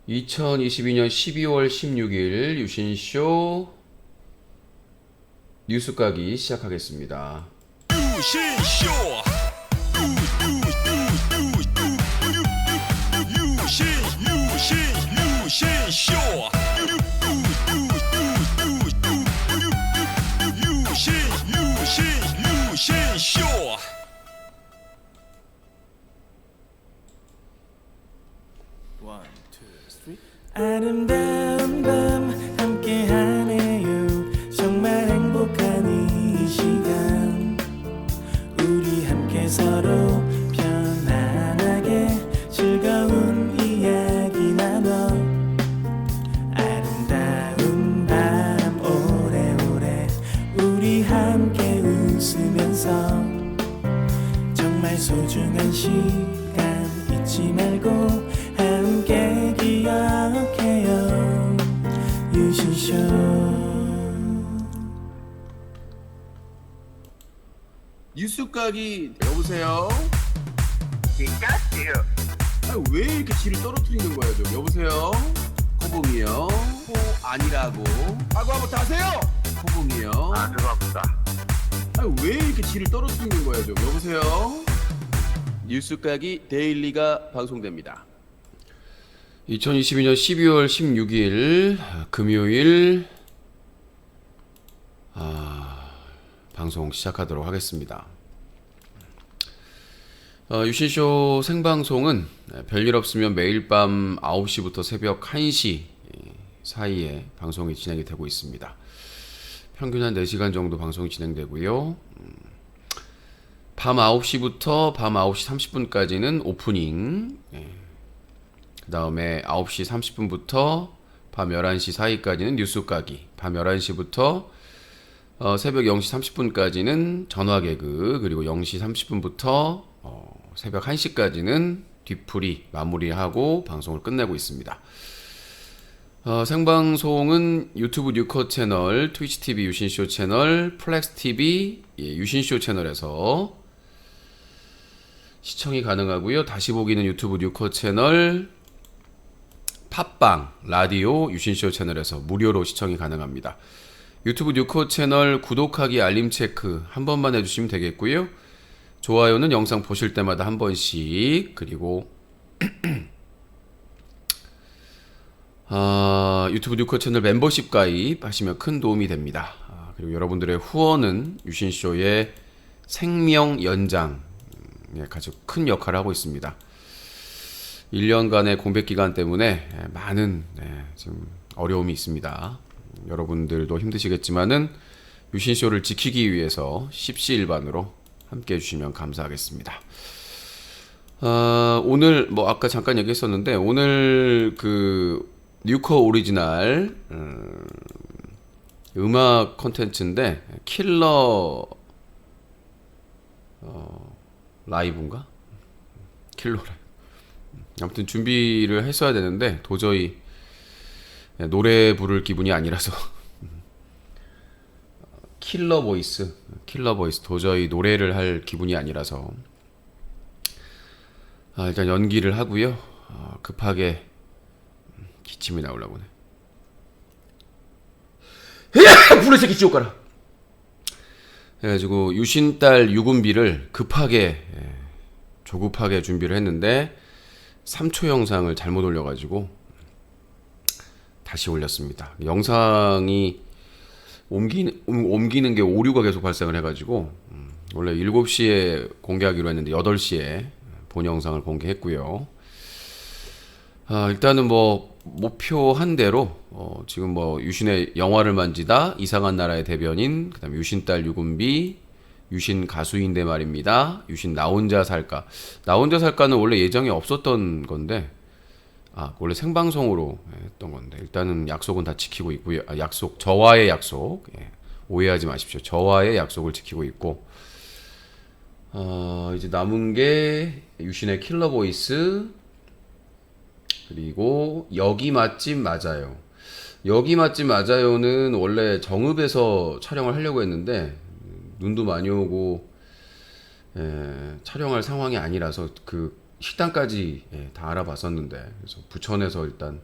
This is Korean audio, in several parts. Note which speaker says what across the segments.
Speaker 1: 2022년 12월 16일 유신쇼 뉴스 까기 시작하겠습니다.
Speaker 2: 유신쇼 유신쇼 유신쇼
Speaker 3: 아름다운 밤 함께하네요. 정말 행복한 이 시간 우리 함께 서로 편안하게 즐거운 이야기 나눠 아름다운 밤 오래오래 우리 함께 웃으면서 정말 소중한 시간 잊지 말고 함께 기억해요. 유신쇼.
Speaker 4: 뉴스 까기 여보세요?
Speaker 5: 피카츄
Speaker 4: 왜 이렇게 지를 떨어뜨리는 거야 좀 여보세요? 코봉이요? 아니라고 하고 한번 다세요! 코봉이요?
Speaker 5: 죄송합니다.
Speaker 4: 왜 이렇게 지를 떨어뜨리는 거야 좀 여보세요? 뉴스 까기 데일리가 방송됩니다.
Speaker 1: 2022년 12월 16일 금요일 방송 시작하도록 하겠습니다. 유신쇼 생방송은 별일 없으면 매일 밤 9시부터 새벽 1시 사이에 방송이 진행이 되고 있습니다. 평균 한 4시간 정도 방송이 진행되고요. 밤 9시부터 밤 9시 30분까지는 오프닝, 그 다음에 9시 30분부터 밤 11시 사이까지는 뉴스 까기, 밤 11시부터 새벽 0시 30분까지는 전화 개그, 그리고 0시 30분부터 새벽 1시까지는 뒤풀이 마무리하고 방송을 끝내고 있습니다. 생방송은 유튜브 뉴컷 채널, 트위치TV 유신쇼 채널, 플렉스TV 유신쇼 채널에서 시청이 가능하고요. 다시 보기는 유튜브 뉴컷 채널, 팟빵, 라디오 유신쇼 채널에서 무료로 시청이 가능합니다. 유튜브 뉴컷 채널 구독하기 알림 체크 한 번만 해주시면 되겠고요. 좋아요는 영상 보실 때마다 한 번씩, 그리고 유튜브 뉴컷 채널 멤버십 가입하시면 큰 도움이 됩니다. 그리고 여러분들의 후원은 유신쇼의 생명 연장에 아주 큰 역할을 하고 있습니다. 1년간의 공백 기간 때문에 많은 지금 어려움이 있습니다. 여러분들도 힘드시겠지만은 유신쇼를 지키기 위해서 십시일반으로 함께 해주시면 감사하겠습니다. 오늘 뭐 아까 잠깐 얘기했었는데 오늘 그 뉴커 오리지널 음악 콘텐츠인데 킬러 라이브인가? 킬러 라이브. 아무튼 준비를 했어야 되는데 도저히 노래 부를 기분이 아니라서 킬러 보이스 도저히 노래를 할 기분이 아니라서 일단 연기를 하고요. 급하게 기침이 나오려고 해. 불의 새끼 지옥 가라. 그래가지고 유신딸 유군비를 급하게 조급하게 준비를 했는데 3초 영상을 잘못 올려가지고 다시 올렸습니다. 영상이 옮기는 게 오류가 계속 발생을 해가지고 원래 7시에 공개하기로 했는데 8시에 본 영상을 공개했고요. 일단은 뭐 목표한 대로 지금 뭐 유신의 영화를 만지다, 이상한 나라의 대변인, 그다음에 유신딸 유군비, 유신 가수인데 말입니다. 유신 나 혼자 살까. 나 혼자 살까는 원래 예정이 없었던 건데 원래 생방송으로 했던 건데 일단은 약속은 다 지키고 있고요. 약속, 저와의 약속, 오해하지 마십시오. 저와의 약속을 지키고 있고 이제 남은 게 유신의 킬러 보이스, 그리고 여기 맛집 맞아요. 여기 맛집 맞아요는 원래 정읍에서 촬영을 하려고 했는데 눈도 많이 오고 촬영할 상황이 아니라서 그 식당까지 다 알아봤었는데, 그래서 부천에서 일단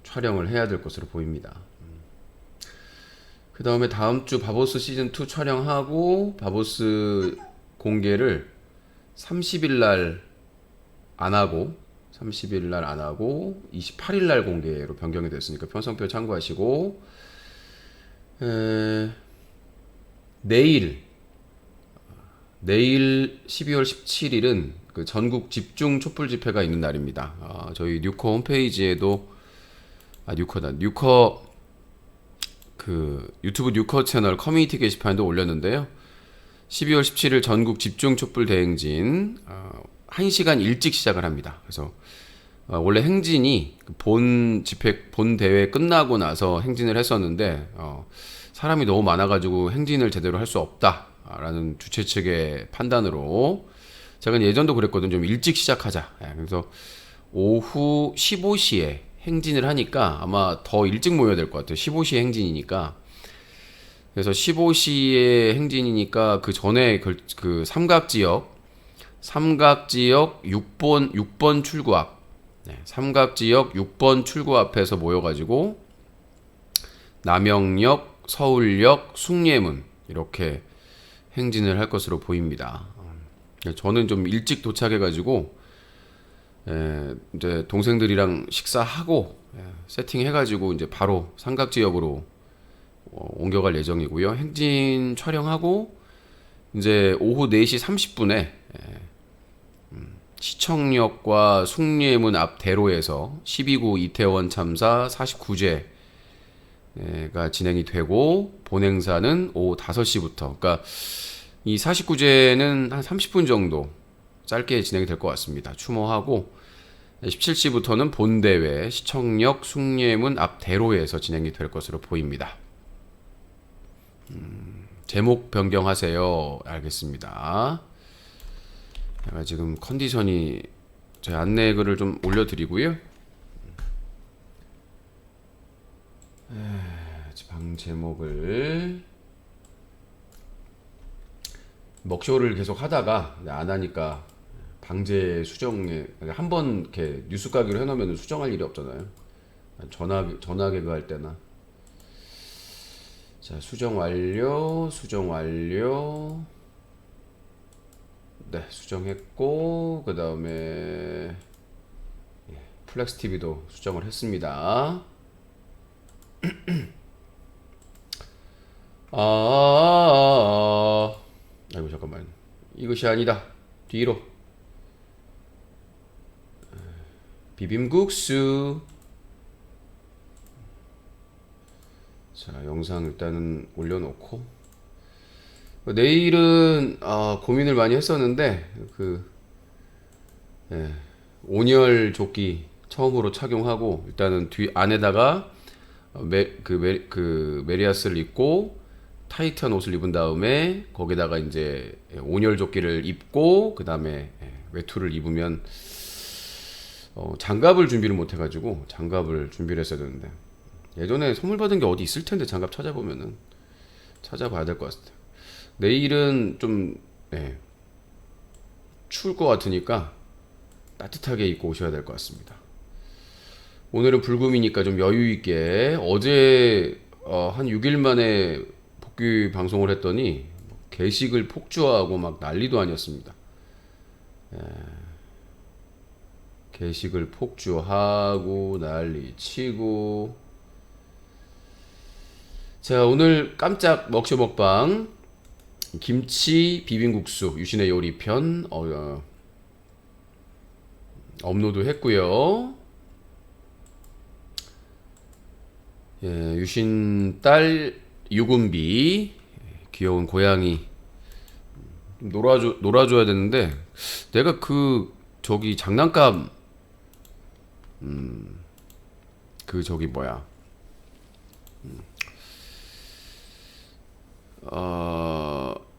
Speaker 1: 촬영을 해야 될 것으로 보입니다. 그 다음에 다음 주 바보스 시즌2 촬영하고 바보스 공개를 30일 날 안 하고 30일 날 안 하고 28일 날 공개로 변경이 됐으니까 편성표 참고하시고, 내일 12월 17일은 그 전국 집중 촛불 집회가 있는 날입니다. 저희 뉴커 홈페이지에도 뉴커 그 유튜브 뉴커 채널 커뮤니티 게시판에도 올렸는데요. 12월 17일 전국 집중 촛불 대행진 1시간 일찍 시작을 합니다. 그래서 원래 행진이 본 대회 끝나고 나서 행진을 했었는데 사람이 너무 많아가지고 행진을 제대로 할 수 없다라는 주최 측의 판단으로 제가 예전도 그랬거든요. 좀 일찍 시작하자. 그래서 오후 15시에 행진을 하니까 아마 더 일찍 모여야 될 것 같아요. 15시에 행진이니까. 그래서 15시에 행진이니까 그 전에 그 삼각지역 6번 출구 앞, 삼각지역 6번 출구 앞에서 모여가지고 남영역, 서울역, 숭례문 이렇게 행진을 할 것으로 보입니다. 저는 좀 일찍 도착해가지고 이제 동생들이랑 식사하고 세팅해가지고 이제 바로 삼각지역으로 옮겨갈 예정이고요. 행진 촬영하고 이제 오후 4시 30분에 시청역과 숭례문 앞 대로에서 12구 이태원 참사 49제가 진행이 되고 본행사는 오후 5시부터, 그러니까 이 49제는 한 30분 정도 짧게 진행이 될 것 같습니다. 추모하고 17시부터는 본대회 시청역 숭례문 앞 대로에서 진행이 될 것으로 보입니다. 제목 변경하세요. 알겠습니다. 제가 지금 컨디션이 제 안내 글을 좀 올려드리고요. 방 제목을 먹쇼를 계속 하다가 안 하니까 방제 수정에 한 번 이렇게 뉴스 가기로 해놓으면 수정할 일이 없잖아요. 전화 개그 할 때나. 자, 수정 완료. 네, 수정했고 그 다음에 플렉스 TV도 수정을 했습니다. 아이고 잠깐만, 이것이 아니다. 뒤로. 비빔국수. 자, 영상 일단은 올려놓고 내일은 고민을 많이 했었는데 온열 조끼 처음으로 착용하고 일단은 뒤 안에다가 메리아스를 입고 타이트한 옷을 입은 다음에 거기다가 이제 온열 조끼를 입고 그 다음에 외투를 입으면 장갑을 준비를 못 해가지고 장갑을 준비를 했어야 되는데 예전에 선물 받은 게 어디 있을 텐데 장갑 찾아보면은 찾아봐야 될 것 같아요. 내일은 좀 추울 것 같으니까 따뜻하게 입고 오셔야 될 것 같습니다. 오늘은 불금이니까 좀 여유 있게 어제 한 6일 만에 복귀 방송을 했더니 게시글 폭주하고 막 난리도 아니었습니다. 게시글 폭주하고 난리 치고. 자, 오늘 깜짝 먹쇼 먹방 김치 비빔국수 유신의 요리편 업로드 했고요. 유신 딸 유금비 귀여운 고양이 놀아줘야 되는데 내가 저기 장난감 저기 뭐야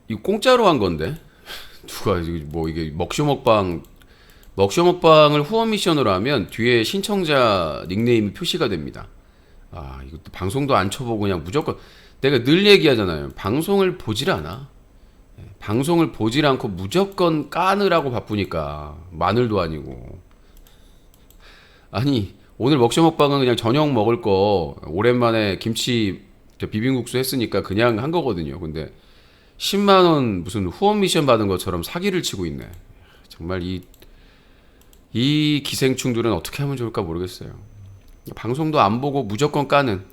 Speaker 1: 이거 공짜로 한 건데 누가 뭐 이게 먹쇼 먹방을 후원 미션으로 하면 뒤에 신청자 닉네임이 표시가 됩니다. 이것도 방송도 안 쳐보고 그냥 무조건 내가 늘 얘기하잖아요. 방송을 보질 않아. 방송을 보질 않고 무조건 까느라고 바쁘니까 마늘도 아니고. 아니 오늘 먹쇼 먹방은 그냥 저녁 먹을 거 오랜만에 김치 비빔국수 했으니까 그냥 한 거거든요. 근데 10만 원 무슨 후원 미션 받은 것처럼 사기를 치고 있네. 정말 이 기생충들은 어떻게 하면 좋을까 모르겠어요. 방송도 안 보고 무조건 까는.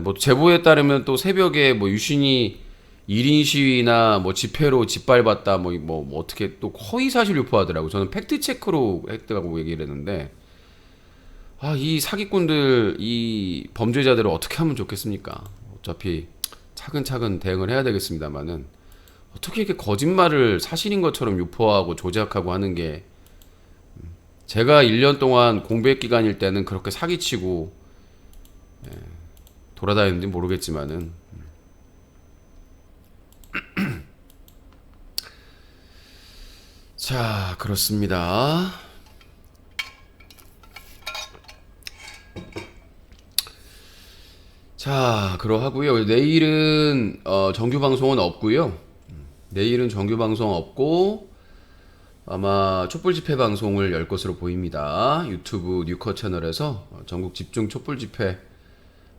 Speaker 1: 뭐 제보에 따르면 또 새벽에 뭐 유신이 1인 시위나 뭐 집회로 짓밟았다 뭐 어떻게 또 허위 사실 유포하더라고. 저는 팩트 체크로 했다고 얘기를 했는데 이 사기꾼들 이 범죄자들을 어떻게 하면 좋겠습니까? 어차피 차근차근 대응을 해야 되겠습니다만은 어떻게 이렇게 거짓말을 사실인 것처럼 유포하고 조작하고 하는 게 제가 1년 동안 공백 기간일 때는 그렇게 사기치고 돌아다니는지 모르겠지만은 자 그렇습니다. 자 그러하고요. 내일은 정규 방송은 없고요. 내일은 정규 방송 없고 아마 촛불 집회 방송을 열 것으로 보입니다. 유튜브 뉴커 채널에서 전국 집중 촛불 집회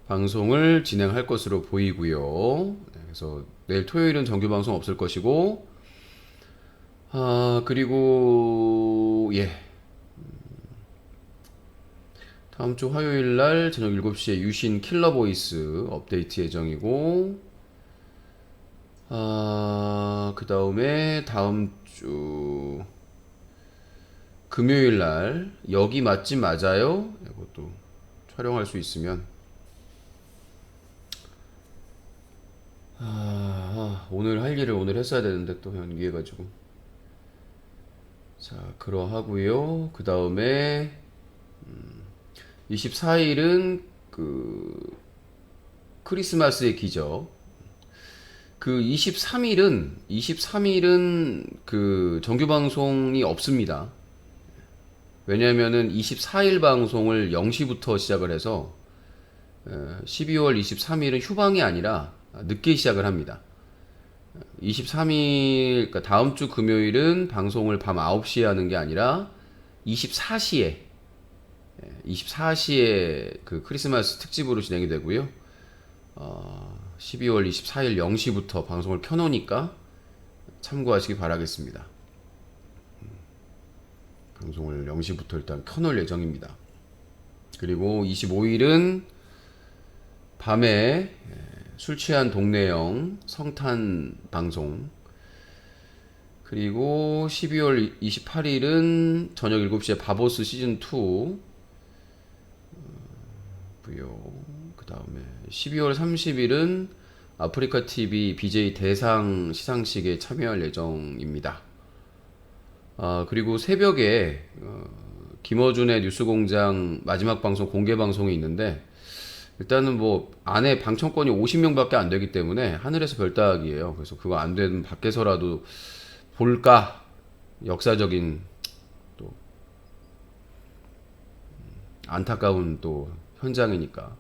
Speaker 1: 방송을 진행할 것으로 보이고요. 그래서 내일 토요일은 정규 방송 없을 것이고 그리고 다음 주 화요일 날 저녁 7시에 유신 킬러 보이스 업데이트 예정이고 그 다음에 다음 주 금요일 날 여기 맛집 맞아요? 이것도 촬영할 수 있으면 오늘 할 일을 오늘 했어야 되는데 또 연기해가지고 자 그러하고요. 그 다음에 24일은 그 크리스마스의 기적. 그 23일은 그 정규 방송이 없습니다. 왜냐면은 24일 방송을 0시부터 시작을 해서 12월 23일은 휴방이 아니라 늦게 시작을 합니다. 23일, 그러니까 다음 주 금요일은 방송을 밤 9시에 하는 게 아니라 24시에 그 크리스마스 특집으로 진행이 되고요. 12월 24일 0시부터 방송을 켜놓으니까 참고하시기 바라겠습니다. 방송을 0시부터 일단 켜놓을 예정입니다. 그리고 25일은 밤에 술 취한 동네형 성탄 방송. 그리고 12월 28일은 저녁 7시에 바보스 시즌2 고요. 그 다음에 12월 30일은 아프리카 TV BJ 대상 시상식에 참여할 예정입니다. 그리고 새벽에 김어준의 뉴스공장 마지막 방송 공개 방송이 있는데 일단은 뭐 안에 방청권이 50명밖에 안 되기 때문에 하늘에서 별 따기예요. 그래서 그거 안 되는 밖에서라도 볼까 역사적인 또 안타까운 또 현장이니까.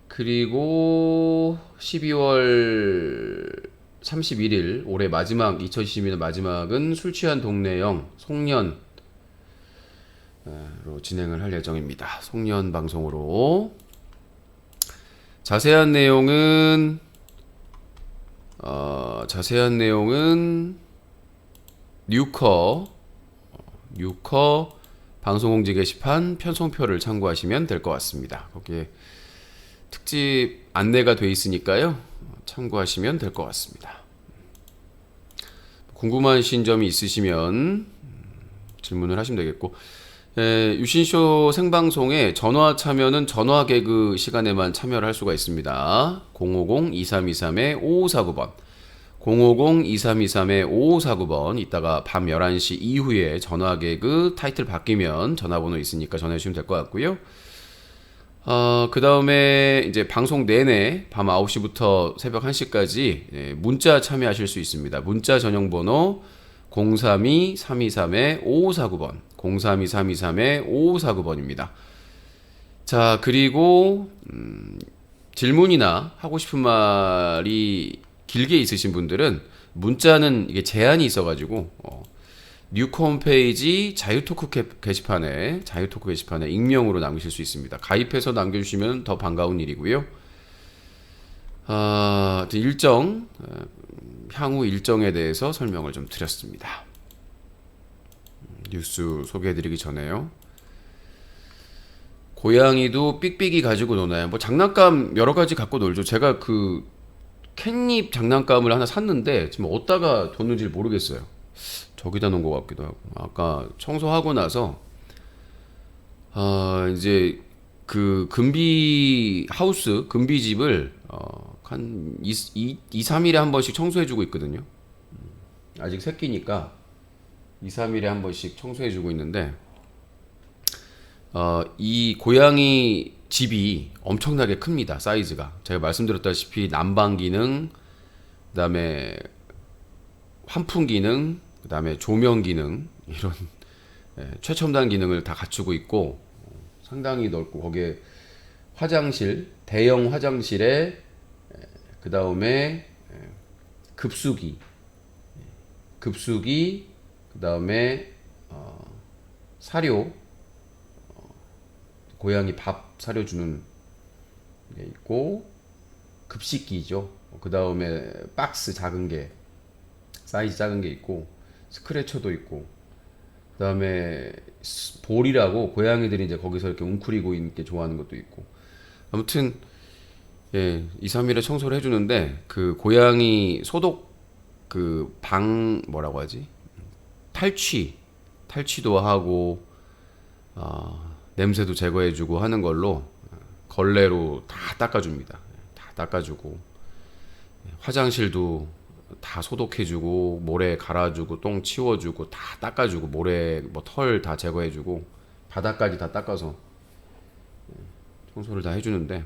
Speaker 1: 그리고 12월 31일 올해 마지막 2022년 마지막은 술 취한 동네형 송년로 진행을 할 예정입니다. 송년 방송으로. 자세한 내용은 뉴커 방송 공지 게시판 편성표를 참고하시면 될 것 같습니다. 거기에 특집 안내가 돼 있으니까요. 참고하시면 될 것 같습니다. 궁금하신 점이 있으시면 질문을 하시면 되겠고, 유신쇼 생방송에 전화 참여는 전화 개그 시간에만 참여를 할 수가 있습니다. 050-2323-5549번 050-2323-5549번 이따가 밤 11시 이후에 전화 개그 타이틀 바뀌면 전화번호 있으니까 전화주시면 될 것 같고요. 그 다음에 이제 방송 내내 밤 9시부터 새벽 1시까지 문자 참여하실 수 있습니다. 문자 전용번호 032-323-5549번 032-323-5549번입니다. 자, 그리고 질문이나 하고 싶은 말이 길게 있으신 분들은 문자는 이게 제한이 있어가지고 뉴코 홈페이지 자유토크 게시판에 익명으로 남기실 수 있습니다. 가입해서 남겨주시면 더 반가운 일이고요. 향후 일정에 대해서 설명을 좀 드렸습니다. 뉴스 소개해드리기 전에요. 고양이도 삑삑이 가지고 노나요? 뭐 장난감 여러 가지 갖고 놀죠. 제가 그 캣닙 장난감을 하나 샀는데 지금 어디다가 뒀는지 모르겠어요. 저기다 놓은 것 같기도 하고. 아까 청소하고 나서 이제 그 금비 집을 한 2-3일에 한 번씩 청소해주고 있거든요. 아직 새끼니까 2-3일에 한 번씩 청소해주고 있는데 이 고양이 집이 엄청나게 큽니다. 사이즈가. 제가 말씀드렸다시피 난방 기능, 그다음에 환풍 기능, 그다음에 조명 기능 이런 최첨단 기능을 다 갖추고 있고 상당히 넓고 거기에 화장실, 대형 화장실에 그다음에 급수기, 그다음에 사료, 고양이 밥 사료 주는 게 있고 급식기죠. 그다음에 박스 작은 게 사이즈 작은 게 있고 스크래쳐도 있고 그다음에 볼이라고 고양이들이 이제 거기서 이렇게 웅크리고 있는 게 좋아하는 것도 있고 아무튼 2-3일에 청소를 해주는데 그 고양이 소독 그 방 뭐라고 하지? 탈취도 하고 냄새도 제거해주고 하는 걸로 걸레로 다 닦아줍니다. 다 닦아주고 화장실도 다 소독해주고 모래 갈아주고 똥 치워주고 다 닦아주고 모래 뭐 털 다 제거해주고 바닥까지 다 닦아서 청소를 다 해주는데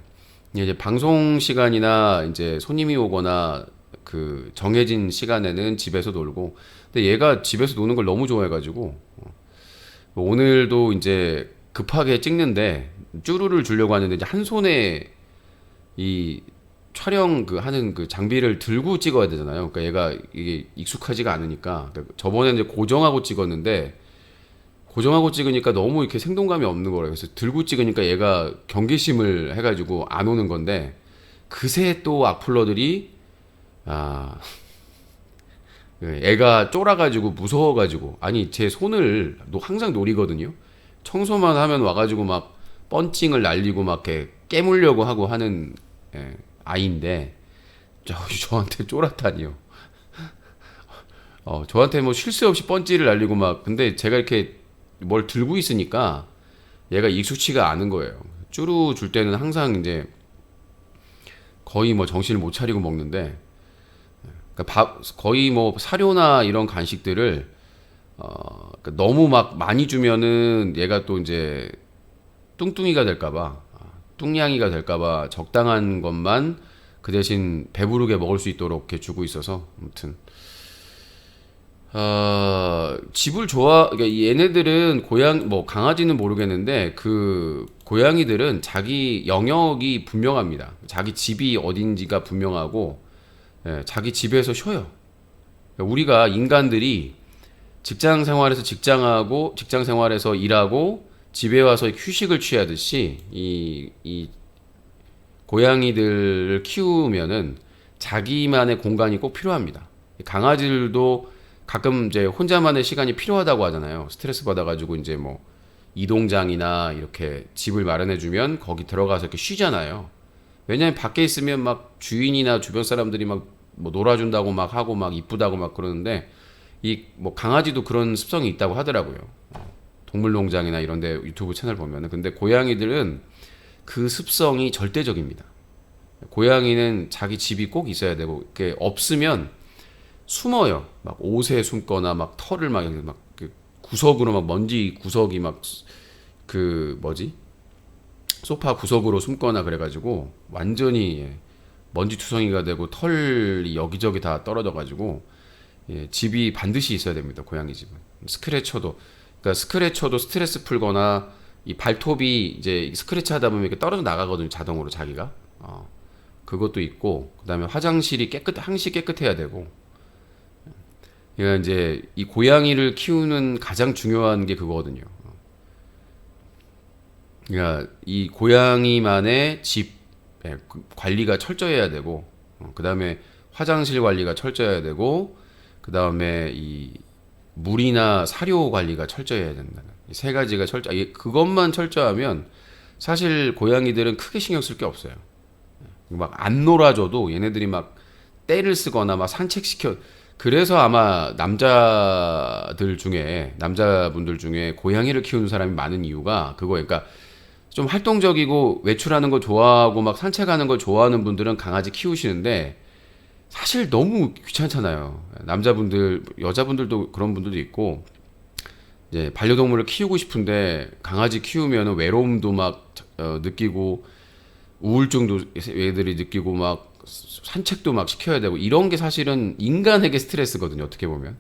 Speaker 1: 이제 방송 시간이나 이제 손님이 오거나 그 정해진 시간에는 집에서 놀고 근데 얘가 집에서 노는 걸 너무 좋아해가지고 오늘도 이제 급하게 찍는데 쭈루를 주려고 하는데 이제 한 손에 이 촬영 그 하는 그 장비를 들고 찍어야 되잖아요. 그러니까 얘가 이게 익숙하지가 않으니까 저번에 이제 고정하고 찍었는데 고정하고 찍으니까 너무 이렇게 생동감이 없는 거예요. 그래서 들고 찍으니까 얘가 경계심을 해가지고 안 오는 건데 그새 또 악플러들이 애가 쫄아가지고 무서워가지고 아니 제 손을 항상 노리거든요. 청소만 하면 와가지고 막 펀칭을 날리고 막 이렇게 깨물려고 하고 하는 아이인데 저한테 쫄았다니요. 저한테 뭐 쉴 새 없이 펀치를 날리고 막 근데 제가 이렇게 뭘 들고 있으니까 얘가 익숙치가 않은 거예요. 쭈루 줄 때는 항상 이제 거의 뭐 정신을 못 차리고 먹는데 그러니까 거의 뭐 사료나 이런 간식들을 그러니까 너무 막 많이 주면은 얘가 또 이제 뚱뚱이가 될까봐 뚱냥이가 될까봐 적당한 것만 그 대신 배부르게 먹을 수 있도록 이렇게 주고 있어서 아무튼 집을 그러니까 얘네들은 강아지는 모르겠는데 그 고양이들은 자기 영역이 분명합니다. 자기 집이 어딘지가 분명하고 자기 집에서 쉬어요. 그러니까 우리가 인간들이 직장 생활에서 직장하고 직장 생활에서 일하고 집에 와서 휴식을 취하듯이 이 고양이들을 키우면은 자기만의 공간이 꼭 필요합니다. 강아지들도 가끔 이제 혼자만의 시간이 필요하다고 하잖아요. 스트레스 받아가지고 이제 뭐 이동장이나 이렇게 집을 마련해주면 거기 들어가서 이렇게 쉬잖아요. 왜냐면 밖에 있으면 막 주인이나 주변 사람들이 막 뭐 놀아준다고 막 하고 막 이쁘다고 막 그러는데 이 뭐 강아지도 그런 습성이 있다고 하더라고요. 동물농장이나 이런데 유튜브 채널 보면은 근데 고양이들은 그 습성이 절대적입니다. 고양이는 자기 집이 꼭 있어야 되고 그게 없으면 숨어요. 막 옷에 숨거나 막 털을 막 구석으로 막 먼지 구석이 막 그 뭐지 소파 구석으로 숨거나 그래가지고 완전히 먼지 투성이가 되고 털이 여기저기 다 떨어져가지고 집이 반드시 있어야 됩니다. 고양이 집은 스크래쳐도 스트레스 풀거나 이 발톱이 이제 스크래치 하다 보면 이렇게 떨어져 나가거든요. 자동으로 자기가 그것도 있고, 그다음에 화장실이 항시 깨끗해야 되고. 그러니까 이제 이 고양이를 키우는 가장 중요한 게 그거거든요. 그러니까 이 고양이만의 집 관리가 철저해야 되고, 그다음에 화장실 관리가 철저해야 되고, 그다음에 이 물이나 사료 관리가 철저해야 된다는 이 세 가지가 그것만 철저하면 사실 고양이들은 크게 신경 쓸 게 없어요. 막 안 놀아줘도 얘네들이 막 떼를 쓰거나 막 산책시켜. 그래서 아마 남자분들 중에 고양이를 키우는 사람이 많은 이유가 그거예요. 그러니까 좀 활동적이고 외출하는 거 좋아하고 막 산책하는 걸 좋아하는 분들은 강아지 키우시는데 사실 너무 귀찮잖아요. 남자분들, 여자분들도 그런 분들도 있고, 이제 반려동물을 키우고 싶은데 강아지 키우면 외로움도 막 느끼고 우울증도 애들이 느끼고 막 산책도 막 시켜야 되고 이런 게 사실은 인간에게 스트레스거든요. 어떻게 보면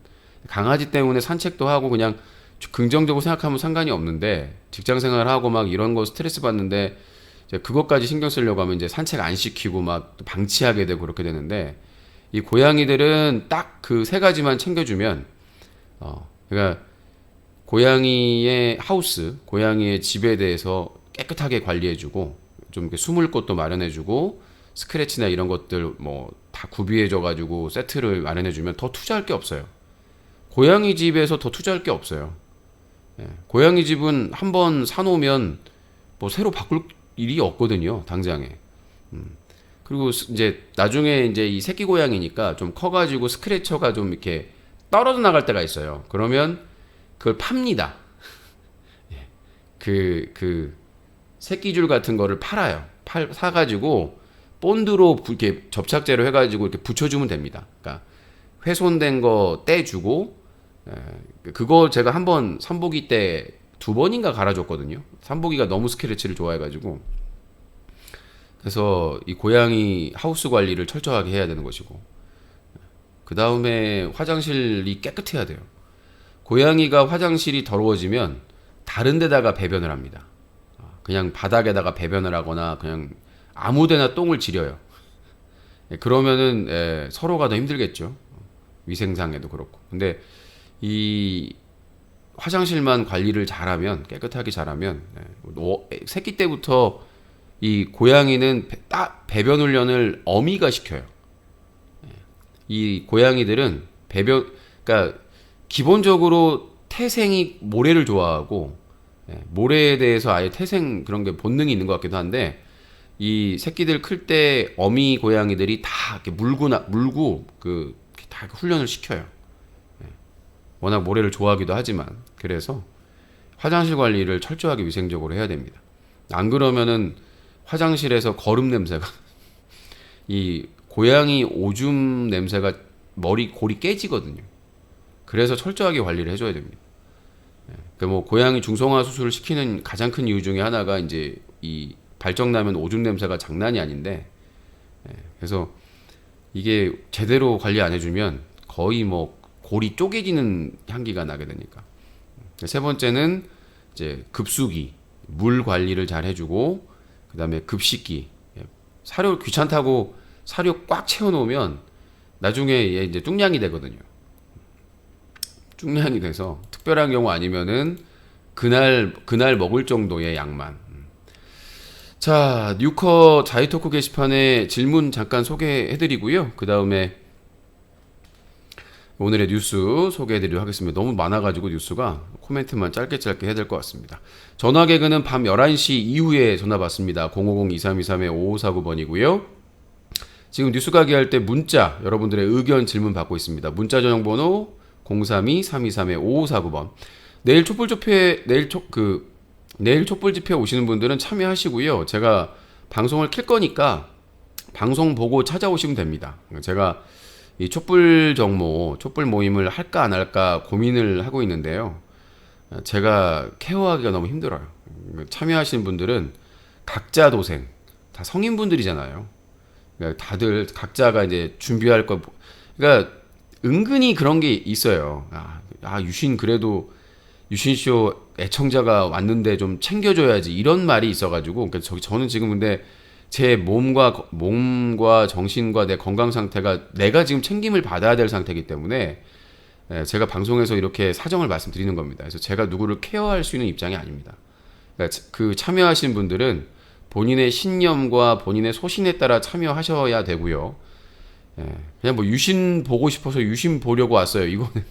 Speaker 1: 강아지 때문에 산책도 하고 그냥 긍정적으로 생각하면 상관이 없는데 직장 생활하고 막 이런 거 스트레스 받는데 이제 그것까지 신경 쓰려고 하면 이제 산책 안 시키고 막 방치하게 되고 그렇게 되는데 이 고양이들은 딱 그 세 가지만 챙겨주면 그러니까 고양이의 하우스, 고양이의 집에 대해서 깨끗하게 관리해주고 좀 이렇게 숨을 곳도 마련해주고 스크래치나 이런 것들 뭐 다 구비해줘가지고 세트를 마련해주면 더 투자할 게 없어요. 고양이 집에서 더 투자할 게 없어요. 예, 고양이 집은 한번 사놓으면 뭐 새로 바꿀 일이 없거든요, 당장에. 그리고 이제 나중에 이제 이 새끼 고양이니까 좀 커가지고 스크래쳐가 좀 이렇게 떨어져 나갈 때가 있어요. 그러면 그걸 팝니다. 예, 그 새끼줄 같은 거를 팔아요. 사가지고 본드로 이렇게 접착제로 해가지고 이렇게 붙여주면 됩니다. 그러니까 훼손된 거 떼주고, 그거 제가 한번 산보기 때 2번인가 갈아줬거든요. 산보기가 너무 스크래치를 좋아해가지고. 그래서 이 고양이 하우스 관리를 철저하게 해야 되는 것이고, 그 다음에 화장실이 깨끗해야 돼요. 고양이가 화장실이 더러워지면 다른 데다가 배변을 합니다. 그냥 바닥에다가 배변을 하거나 그냥 아무데나 똥을 지려요. 그러면은 서로가 더 힘들겠죠. 위생상에도 그렇고. 근데 이 화장실만 관리를 잘하면, 깨끗하게 잘하면, 새끼 때부터 이 고양이는 배변 훈련을 어미가 시켜요. 이 고양이들은 그러니까 기본적으로 태생이 모래를 좋아하고, 모래에 대해서 아예 태생 그런 게 본능이 있는 것 같기도 한데, 이 새끼들 클 때 어미 고양이들이 다 이렇게 물고 다 훈련을 시켜요. 워낙 모래를 좋아하기도 하지만. 그래서 화장실 관리를 철저하게 위생적으로 해야 됩니다. 안 그러면은 화장실에서 거름 냄새가 이 고양이 오줌 냄새가 골이 깨지거든요. 그래서 철저하게 관리를 해줘야 됩니다. 그 뭐 고양이 중성화 수술을 시키는 가장 큰 이유 중에 하나가 이제 이 발정나면 오줌 냄새가 장난이 아닌데, 그래서 이게 제대로 관리 안 해주면 거의 뭐 골이 쪼개지는 향기가 나게 되니까. 세 번째는 이제 급수기, 물 관리를 잘 해주고, 그 다음에 급식기, 사료 귀찮다고 사료 꽉 채워놓으면 나중에 얘 이제 뚱냥이 되거든요. 뚱냥이 돼서 특별한 경우 아니면은 그날 먹을 정도의 양만. 자, 뉴커 자이토크 게시판에 질문 잠깐 소개해드리고요. 그 다음에 오늘의 뉴스 소개해드리도록 하겠습니다. 너무 많아가지고 뉴스가 코멘트만 짧게 해야 될 것 같습니다. 전화 개그는 밤 11시 이후에 전화 받습니다. 050-2323-5549번이고요. 지금 뉴스 가게 할 때 문자 여러분들의 의견 질문 받고 있습니다. 문자 전용번호 032-323-5549번. 내일 촛불 집회 오시는 분들은 참여하시고요. 제가 방송을 킬 거니까 방송 보고 찾아오시면 됩니다. 제가 이 촛불 모임을 할까 안 할까 고민을 하고 있는데요. 제가 케어하기가 너무 힘들어요. 참여하시는 분들은 각자 도생, 다 성인분들이잖아요. 그러니까 다들 각자가 이제 준비할 거, 그러니까 은근히 그런 게 있어요. 그래도 유신쇼 애청자가 왔는데 좀 챙겨줘야지 이런 말이 있어가지고, 그러니까 저는 지금 근데 제 몸과 정신과 내 건강 상태가 내가 지금 챙김을 받아야 될 상태이기 때문에 제가 방송에서 이렇게 사정을 말씀드리는 겁니다. 그래서 제가 누구를 케어할 수 있는 입장이 아닙니다. 그러니까 그 참여하신 분들은 본인의 신념과 본인의 소신에 따라 참여하셔야 되고요. 그냥 뭐 유신 보고 싶어서 유신 보려고 왔어요. 이거는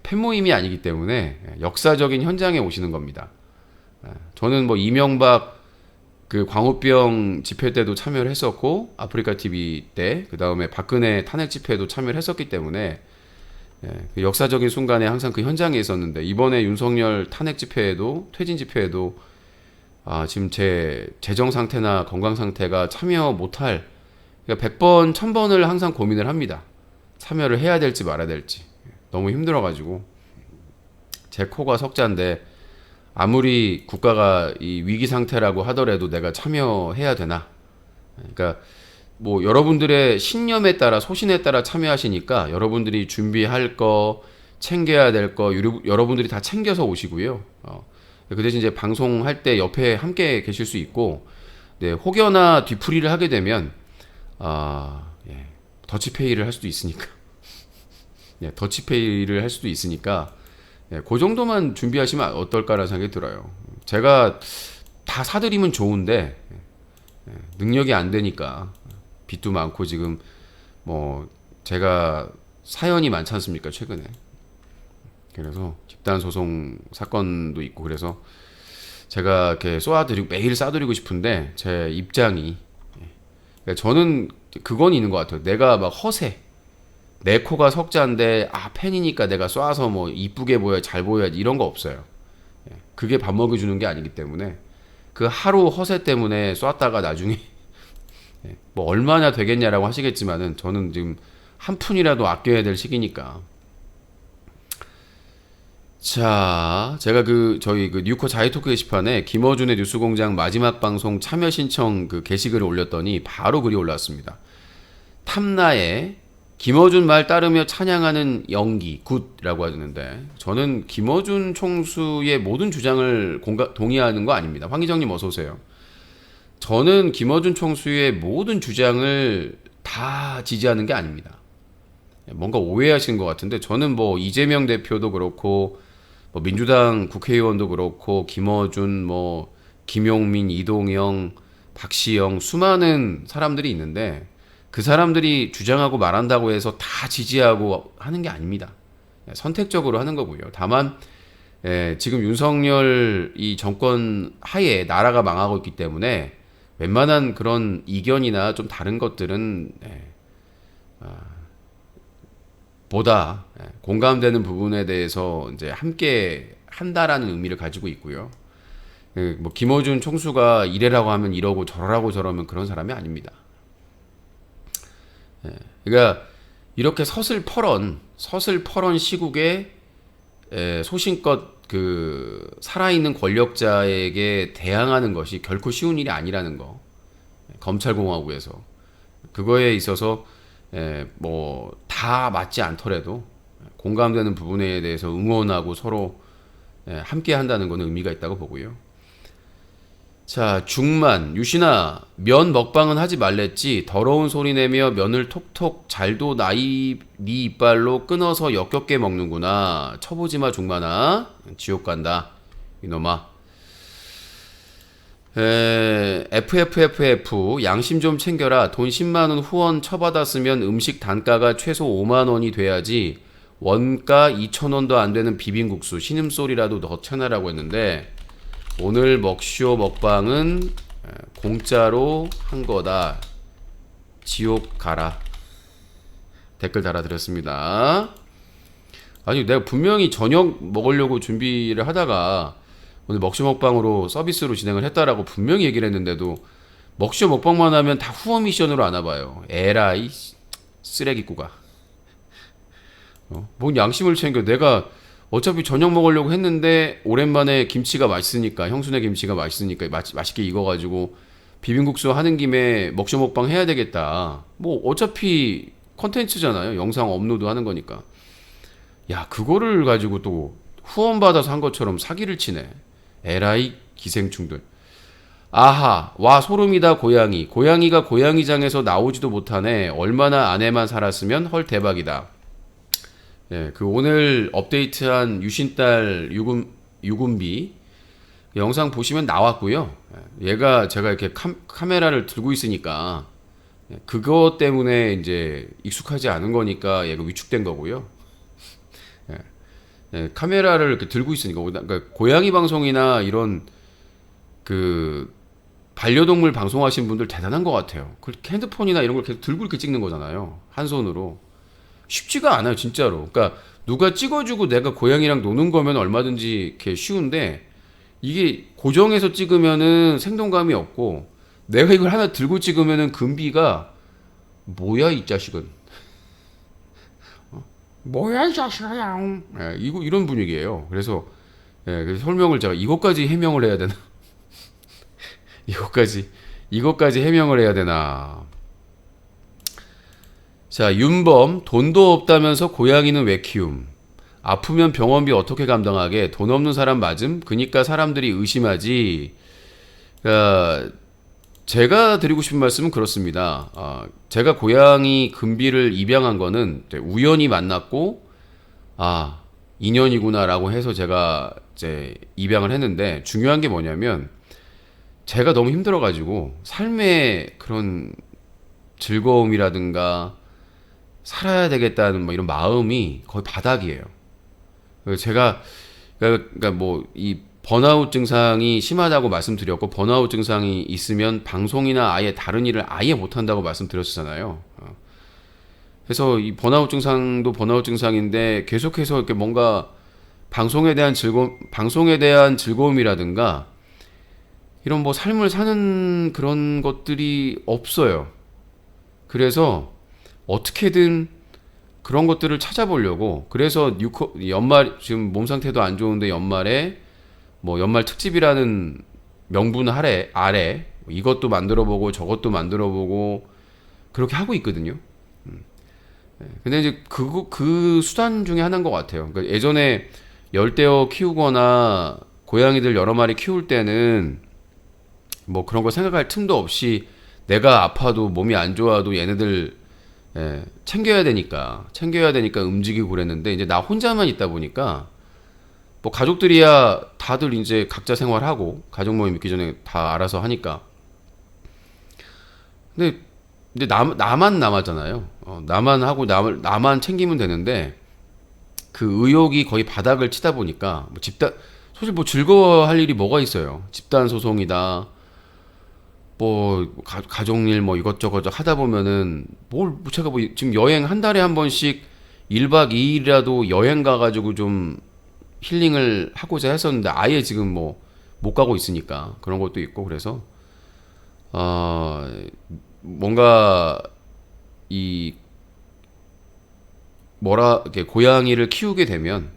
Speaker 1: 팬모임이 아니기 때문에 역사적인 현장에 오시는 겁니다. 저는 뭐 이명박 그 광우병 집회 때도 참여를 했었고 아프리카 TV 때 그 다음에 박근혜 탄핵 집회도 참여를 했었기 때문에 그 역사적인 순간에 항상 그 현장에 있었는데 이번에 윤석열 탄핵 집회에도 퇴진 집회에도 지금 제 재정 상태나 건강 상태가 참여 못할 그러니까 100번 1000번을 항상 고민을 합니다. 참여를 해야 될지 말아야 될지 너무 힘들어가지고 제 코가 석자인데 아무리 국가가 이 위기 상태라고 하더라도 내가 참여해야 되나? 그러니까 뭐 여러분들의 신념에 따라 소신에 따라 참여하시니까 여러분들이 준비할 거 챙겨야 될 거 여러분들이 다 챙겨서 오시고요. 그 대신 이제 방송할 때 옆에 함께 계실 수 있고 네, 혹여나 뒤풀이를 하게 되면 더치페이를 할 수도 있으니까 더치페이를 할 수도 있으니까 그 정도만 준비하시면 어떨까라는 생각이 들어요. 제가 다 사드리면 좋은데 능력이 안 되니까 빚도 많고 지금 뭐 제가 사연이 많지 않습니까 최근에. 그래서 집단 소송 사건도 있고 그래서 제가 이렇게 매일 쏴드리고 싶은데 제 입장이 그러니까 저는 그건 있는 것 같아요. 내가 막 허세 내 코가 석자인데 팬이니까 내가 쏴서 뭐 이쁘게 보여 잘 보여야지 이런 거 없어요. 그게 밥 먹여주는 게 아니기 때문에 그 하루 허세 때문에 쐈다가 나중에 뭐 얼마나 되겠냐라고 하시겠지만은 저는 지금 한 푼이라도 아껴야 될 시기니까. 자, 제가 저희 뉴코 자유토크 게시판에 김어준의 뉴스공장 마지막 방송 참여 신청 그 게시글을 올렸더니 바로 글이 올라왔습니다. 탐나의 김어준 말 따르며 찬양하는 연기 굿이라고 하는데 저는 김어준 총수의 모든 주장을 동의하는 거 아닙니다. 황희정님 어서 오세요. 저는 김어준 총수의 모든 주장을 다 지지하는 게 아닙니다. 뭔가 오해하시는 것 같은데 저는 뭐 이재명 대표도 그렇고 뭐 민주당 국회의원도 그렇고 김어준 뭐 김용민, 이동영, 박시영 수많은 사람들이 있는데 그 사람들이 주장하고 말한다고 해서 다 지지하고 하는 게 아닙니다. 선택적으로 하는 거고요. 다만 지금 윤석열 이 정권 하에 나라가 망하고 있기 때문에 웬만한 그런 이견이나 좀 다른 것들은 보다 공감되는 부분에 대해서 이제 함께 한다라는 의미를 가지고 있고요. 뭐 김어준 총수가 이래라고 하면 이러고 저러라고 저러면 그런 사람이 아닙니다. 그러니까 이렇게 서슬퍼런 시국에 소신껏 그 살아있는 권력자에게 대항하는 것이 결코 쉬운 일이 아니라는 거. 검찰공화국에서 그거에 있어서 뭐 다 맞지 않더라도 공감되는 부분에 대해서 응원하고 서로 함께 한다는 것은 의미가 있다고 보고요. 자, 중만 유신아 면 먹방은 하지 말랬지 더러운 소리 내며 면을 톡톡 잘도 네 이빨로 끊어서 역겹게 먹는구나. 쳐보지마 중만아 지옥 간다 이놈아. FFFF 양심 좀 챙겨라. 돈 10만원 후원 처받았으면 음식 단가가 최소 5만원이 돼야지 원가 2,000원도 안 되는 비빔국수 신음소리라도 넣쳐놔라고 했는데 오늘 먹쇼 먹방은 공짜로 한 거다. 지옥 가라. 댓글 달아드렸습니다. 아니 내가 분명히 저녁 먹으려고 준비를 하다가 오늘 먹쇼 먹방으로 서비스로 진행을 했다라고 분명히 얘기를 했는데도 먹쇼 먹방만 하면 다 후원 미션으로 하나봐요. 에라이 쓰레기꾸가. 뭔 양심을 챙겨. 내가 어차피 저녁 먹으려고 했는데 오랜만에 김치가 맛있으니까 형수네 김치가 맛있으니까 맛있게 익어가지고 비빔국수 하는 김에 먹쇼 먹방 해야 되겠다. 뭐 어차피 컨텐츠잖아요. 영상 업로드 하는 거니까. 야 그거를 가지고 또 후원 받아서 한 것처럼 사기를 치네. 에라이 기생충들. 아하, 와 소름이다 고양이. 고양이가 고양이장에서 나오지도 못하네. 얼마나 안에만 살았으면 헐 대박이다. 예, 그 오늘 업데이트한 유신딸 유군비 영상 보시면 나왔고요. 예, 얘가 제가 이렇게 카메라를 들고 있으니까 예, 그것 때문에 이제 익숙하지 않은 거니까 얘가 위축된 거고요. 예, 예, 카메라를 이렇게 들고 있으니까 그러니까 고양이 방송이나 이런 그 반려동물 방송하시는 분들 대단한 것 같아요. 그 핸드폰이나 이런 걸 계속 들고 이렇게 찍는 거잖아요. 한 손으로. 쉽지가 않아요, 진짜로. 그러니까 누가 찍어주고 내가 고양이랑 노는 거면 얼마든지 이렇게 쉬운데 이게 고정해서 찍으면은 생동감이 없고 내가 이걸 하나 들고 찍으면은 금비가 뭐야 이 자식은. 뭐야 이 자식아. 예, 이런 분위기예요. 그래서 예, 그래서 설명을 제가 이것까지 해명을 해야 되나? 이것까지 해명을 해야 되나? 자, 윤범 돈도 없다면서 고양이는 왜 키움? 아프면 병원비 어떻게 감당하게? 돈 없는 사람 맞음? 그니까 사람들이 의심하지. 제가 드리고 싶은 말씀은 그렇습니다. 제가 고양이 금비를 입양한 거는 우연히 만났고 인연이구나라고 해서 제가 이제 입양을 했는데 중요한 게 뭐냐면 제가 너무 힘들어가지고 삶의 그런 즐거움이라든가 살아야 되겠다는 뭐 이런 마음이 거의 바닥이에요. 제가 그러니까 뭐 이 번아웃 증상이 심하다고 말씀드렸고 번아웃 증상이 있으면 방송이나 아예 다른 일을 아예 못 한다고 말씀드렸잖아요. 그래서 이 번아웃 증상도 번아웃 증상인데 계속해서 이렇게 뭔가 방송에 대한 즐거움이라든가 이런 뭐 삶을 사는 그런 것들이 없어요. 그래서 어떻게든 그런 것들을 찾아보려고 그래서 연말 지금 몸 상태도 안 좋은데 연말에 뭐 연말 특집이라는 명분 아래 이것도 만들어보고 저것도 만들어보고 그렇게 하고 있거든요. 근데 이제 그 수단 중에 하나인 것 같아요. 그러니까 예전에 열대어 키우거나 고양이들 여러 마리 키울 때는 뭐 그런 거 생각할 틈도 없이 내가 아파도 몸이 안 좋아도 얘네들 챙겨야 되니까 움직이고 그랬는데 이제 나 혼자만 있다 보니까 뭐 가족들이야 다들 이제 각자 생활하고 가족 모임 있기 전에 다 알아서 하니까 근데 나만 남았잖아요. 나만 하고 나만 챙기면 되는데 그 의욕이 거의 바닥을 치다 보니까 뭐 사실 뭐 즐거워할 일이 뭐가 있어요. 집단 소송이다. 뭐 가족일 뭐 이것저것 하다 보면은 제가 뭐 지금 여행 한 달에 한 번씩 1박 2일이라도 여행 가가지고 좀 힐링을 하고자 했었는데 아예 지금 뭐 못 가고 있으니까 그런 것도 있고 그래서 뭔가 이렇게 고양이를 키우게 되면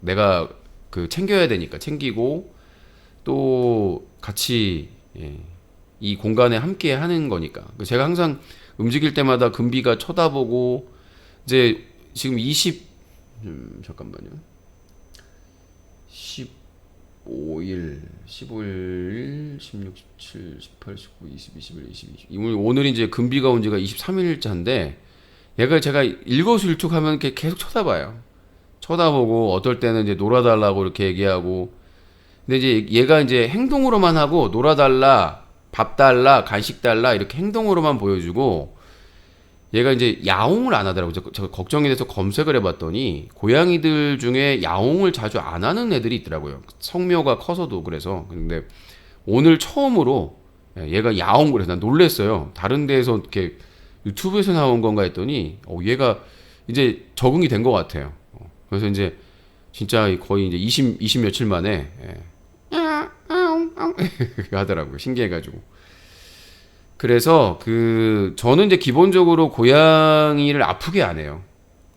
Speaker 1: 내가 그 챙겨야 되니까 챙기고 또 같이 이 공간에 함께 하는 거니까. 제가 항상 움직일 때마다 금비가 쳐다보고, 이제 지금 잠깐만요. 15일, 16, 17, 18, 19, 20, 21, 22. 오늘 이제 금비가 온 지가 23일차인데, 제가 일거수일투 하면 계속 쳐다봐요. 쳐다보고, 어떨 때는 이제 놀아달라고 이렇게 얘기하고, 근데 이제 얘가 이제 행동으로만 하고, 놀아달라, 밥 달라, 간식 달라 이렇게 행동으로만 보여주고 얘가 이제 야옹을 안 하더라고요. 제가 걱정이 돼서 검색을 해봤더니 고양이들 중에 야옹을 자주 안 하는 애들이 있더라고요. 성묘가 커서도 그래서. 근데 오늘 처음으로 얘가 야옹을 해서 난 놀랬어요. 다른 데에서 이렇게 유튜브에서 나온 건가 했더니 얘가 이제 적응이 된 것 같아요. 그래서 이제 진짜 거의 이제 20 며칠 만에 하더라고요. 신기해가지고. 그래서 저는 이제 기본적으로 고양이를 아프게 안 해요.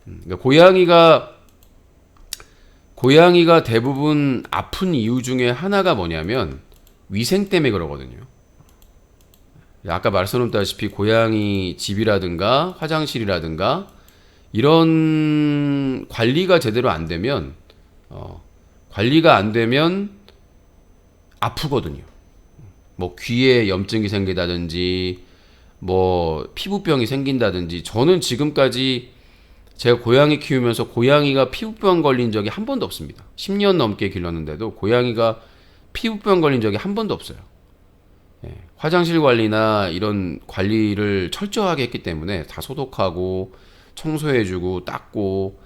Speaker 1: 그러니까 고양이가 대부분 아픈 이유 중에 하나가 뭐냐면 위생 때문에 그러거든요. 아까 말씀드렸다시피 고양이 집이라든가 화장실이라든가 이런 관리가 제대로 안 되면 아프거든요. 뭐 귀에 염증이 생기다든지 뭐 피부병이 생긴다든지 저는 지금까지 제가 고양이 키우면서 고양이가 피부병 걸린 적이 한 번도 없습니다. 10년 넘게 길렀는데도 고양이가 피부병 걸린 적이 한 번도 없어요. 예, 화장실 관리나 이런 관리를 철저하게 했기 때문에 다 소독하고 청소해주고 닦고.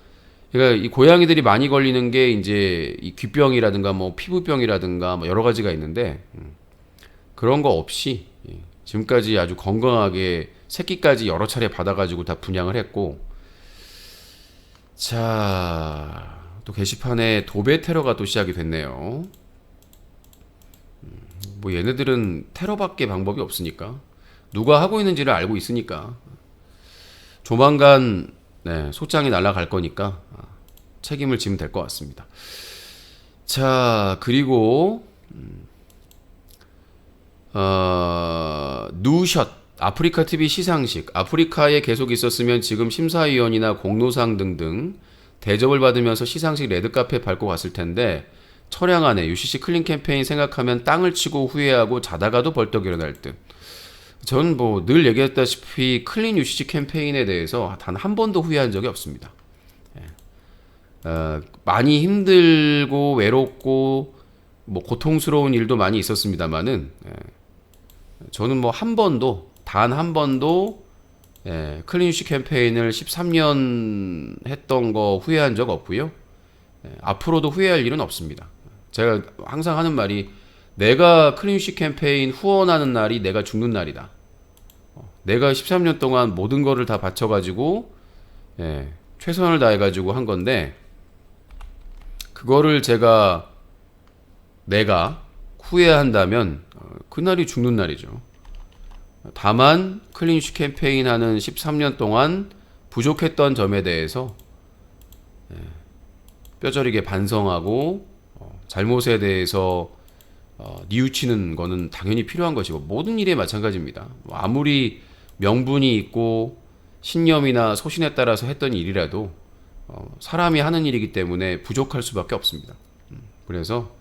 Speaker 1: 그러니까 이 고양이들이 많이 걸리는 게 이제 이 귀병이라든가 뭐 피부병이라든가 뭐 여러 가지가 있는데 그런 거 없이 지금까지 아주 건강하게 새끼까지 여러 차례 받아가지고 다 분양을 했고. 자, 또 게시판에 도배 테러가 또 시작이 됐네요. 뭐 얘네들은 테러밖에 방법이 없으니까 누가 하고 있는지를 알고 있으니까 조만간 소장이 날아갈 거니까 책임을 지면 될 것 같습니다. 자, 그리고 누샷 아프리카 TV 시상식. 아프리카에 계속 있었으면 지금 심사위원이나 공로상 등등 대접을 받으면서 시상식 레드카페 밟고 갔을 텐데 철양 안에 UCC 클린 캠페인 생각하면 땅을 치고 후회하고 자다가도 벌떡 일어날 듯. 전 뭐 늘 얘기했다시피 클린 UCC 캠페인에 대해서 단 한 번도 후회한 적이 없습니다. 많이 힘들고 외롭고 뭐 고통스러운 일도 많이 있었습니다만은 저는 뭐 한 번도 단 한 번도 클린 UCC 캠페인을 13년 했던 거 후회한 적 없고요. 앞으로도 후회할 일은 없습니다. 제가 항상 하는 말이 내가 클린 UCC 캠페인 후원하는 날이 내가 죽는 날이다. 내가 13년 동안 모든 거를 다 바쳐가지고 최선을 다해가지고 한 건데 그거를 내가 후회한다면 그날이 죽는 날이죠. 다만 클린 UCC 캠페인 하는 13년 동안 부족했던 점에 대해서 뼈저리게 반성하고 잘못에 대해서 뉘우치는 거는 당연히 필요한 것이고 모든 일에 마찬가지입니다. 아무리 명분이 있고 신념이나 소신에 따라서 했던 일이라도 사람이 하는 일이기 때문에 부족할 수밖에 없습니다. 그래서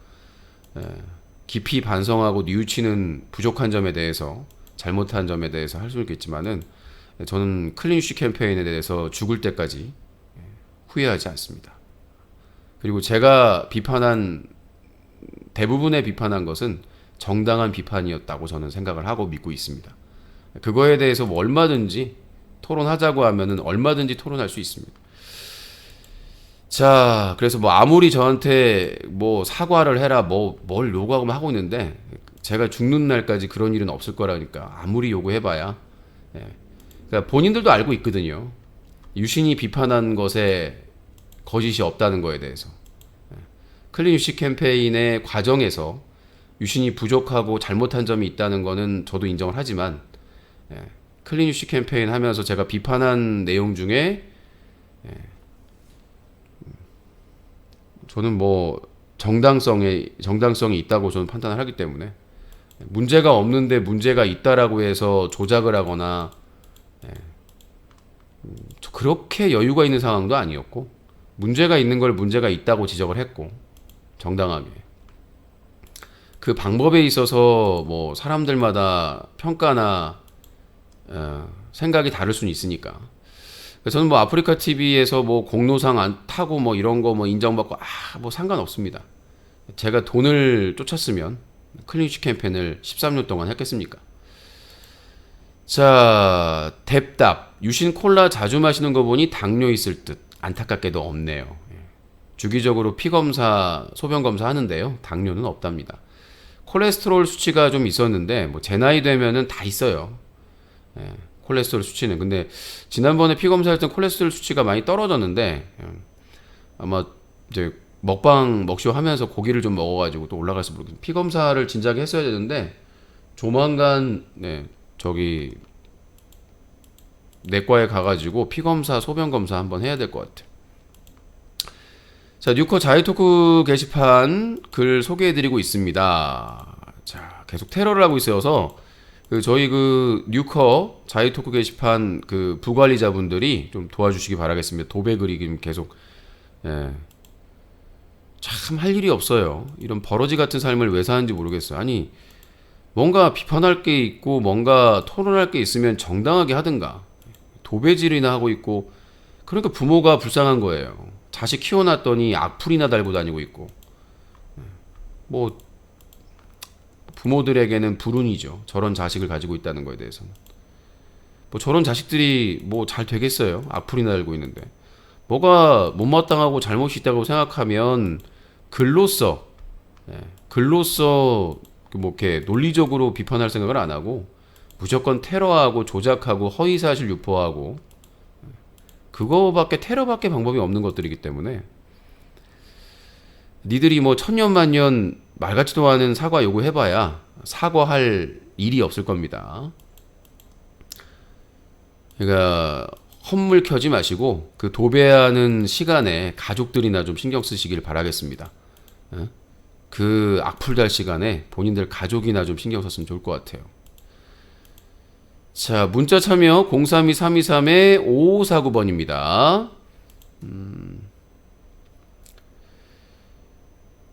Speaker 1: 깊이 반성하고 뉘우치는 부족한 점에 대해서 잘못한 점에 대해서 할 수 있겠지만은 저는 클린 UCC 캠페인에 대해서 죽을 때까지 후회하지 않습니다. 그리고 제가 대부분의 비판한 것은 정당한 비판이었다고 저는 생각을 하고 믿고 있습니다. 그거에 대해서 뭐 얼마든지 토론하자고 하면은 얼마든지 토론할 수 있습니다. 자, 그래서 뭐 아무리 저한테 뭐 사과를 해라 뭘 요구하고 하고 있는데 제가 죽는 날까지 그런 일은 없을 거라니까 아무리 요구해봐야 그러니까 본인들도 알고 있거든요. 유신이 비판한 것에 거짓이 없다는 거에 대해서. 클린 UCC 캠페인의 과정에서 유신이 부족하고 잘못한 점이 있다는 거는 저도 인정을 하지만 클린 UCC 캠페인 하면서 제가 비판한 내용 중에 저는 뭐 정당성이 있다고 저는 판단을 하기 때문에 문제가 없는데 문제가 있다라고 해서 조작을 하거나 그렇게 여유가 있는 상황도 아니었고 문제가 있는 걸 문제가 있다고 지적을 했고 정당하게 그 방법에 있어서 뭐 사람들마다 평가나 생각이 다를 수는 있으니까 저는 뭐 아프리카 TV에서 뭐 공로상 안 타고 뭐 이런 거 뭐 인정받고 뭐 상관없습니다. 제가 돈을 쫓았으면 클린 UCC 캠페인을 13년 동안 했겠습니까? 자, 뎁답 유신 콜라 자주 마시는 거 보니 당뇨 있을 듯 안타깝게도 없네요. 주기적으로 피검사, 소변검사 하는데요. 당뇨는 없답니다. 콜레스테롤 수치가 좀 있었는데 뭐 제 나이 되면은 다 있어요. 콜레스테롤 수치는. 근데 지난번에 피검사할 때 콜레스테롤 수치가 많이 떨어졌는데 아마 이제 먹쇼 하면서 고기를 좀 먹어가지고 또 올라갈지 모르겠어요. 피검사를 진작에 했어야 되는데 조만간 저기 내과에 가가지고 피검사, 소변검사 한번 해야 될 것 같아요. 자, 뉴커 자유토크 게시판 글 소개해드리고 있습니다. 자, 계속 테러를 하고 있어서 저희 뉴커 자유토크 게시판 부관리자분들이 좀 도와주시기 바라겠습니다. 도배 글이 계속 참 할 일이 없어요. 이런 버러지 같은 삶을 왜 사는지 모르겠어요. 아니 뭔가 비판할 게 있고 뭔가 토론할 게 있으면 정당하게 하든가. 도배질이나 하고 있고 그러니까 부모가 불쌍한 거예요. 자식 키워놨더니 악플이나 달고 다니고 있고 뭐 부모들에게는 불운이죠. 저런 자식을 가지고 있다는 거에 대해서는. 뭐 저런 자식들이 뭐 잘 되겠어요. 악플이나 달고 있는데. 뭐가 못마땅하고 잘못이 있다고 생각하면 글로써 뭐 이렇게 논리적으로 비판할 생각을 안 하고 무조건 테러하고 조작하고 허위사실 유포하고 그거밖에 테러밖에 방법이 없는 것들이기 때문에 니들이 뭐 천년만년 말 같지도 않은 사과 요구해봐야 사과할 일이 없을 겁니다. 그러니까 헛물 켜지 마시고 그 도배하는 시간에 가족들이나 좀 신경 쓰시길 바라겠습니다. 그 악플 달 시간에 본인들 가족이나 좀 신경 썼으면 좋을 것 같아요. 자, 문자 참여 032-323-5549번입니다.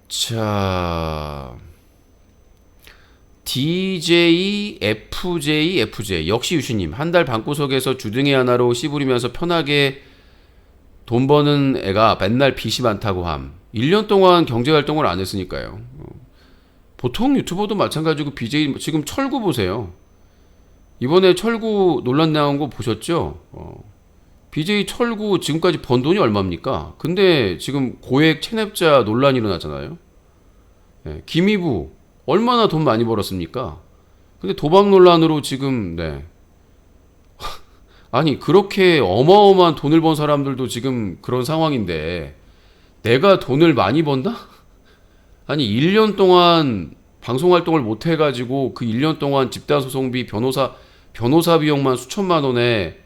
Speaker 1: 자, DJFJ 역시 유시님 한 달 방구석에서 주둥이 하나로 씨부리면서 편하게 돈 버는 애가 맨날 빚이 많다고 함. 1년 동안 경제활동을 안 했으니까요. 보통 유튜버도 마찬가지고 BJ 지금 철구 보세요. 이번에 철구 논란 나온 거 보셨죠? BJ 철구 지금까지 번 돈이 얼마입니까? 근데 지금 고액 체납자 논란이 일어나잖아요. 김희부 얼마나 돈 많이 벌었습니까? 근데 도박 논란으로 지금 아니 그렇게 어마어마한 돈을 번 사람들도 지금 그런 상황인데 내가 돈을 많이 번다? 아니 1년 동안 방송활동을 못 해가지고 그 1년 동안 집단소송비 변호사 비용만 수천만 원에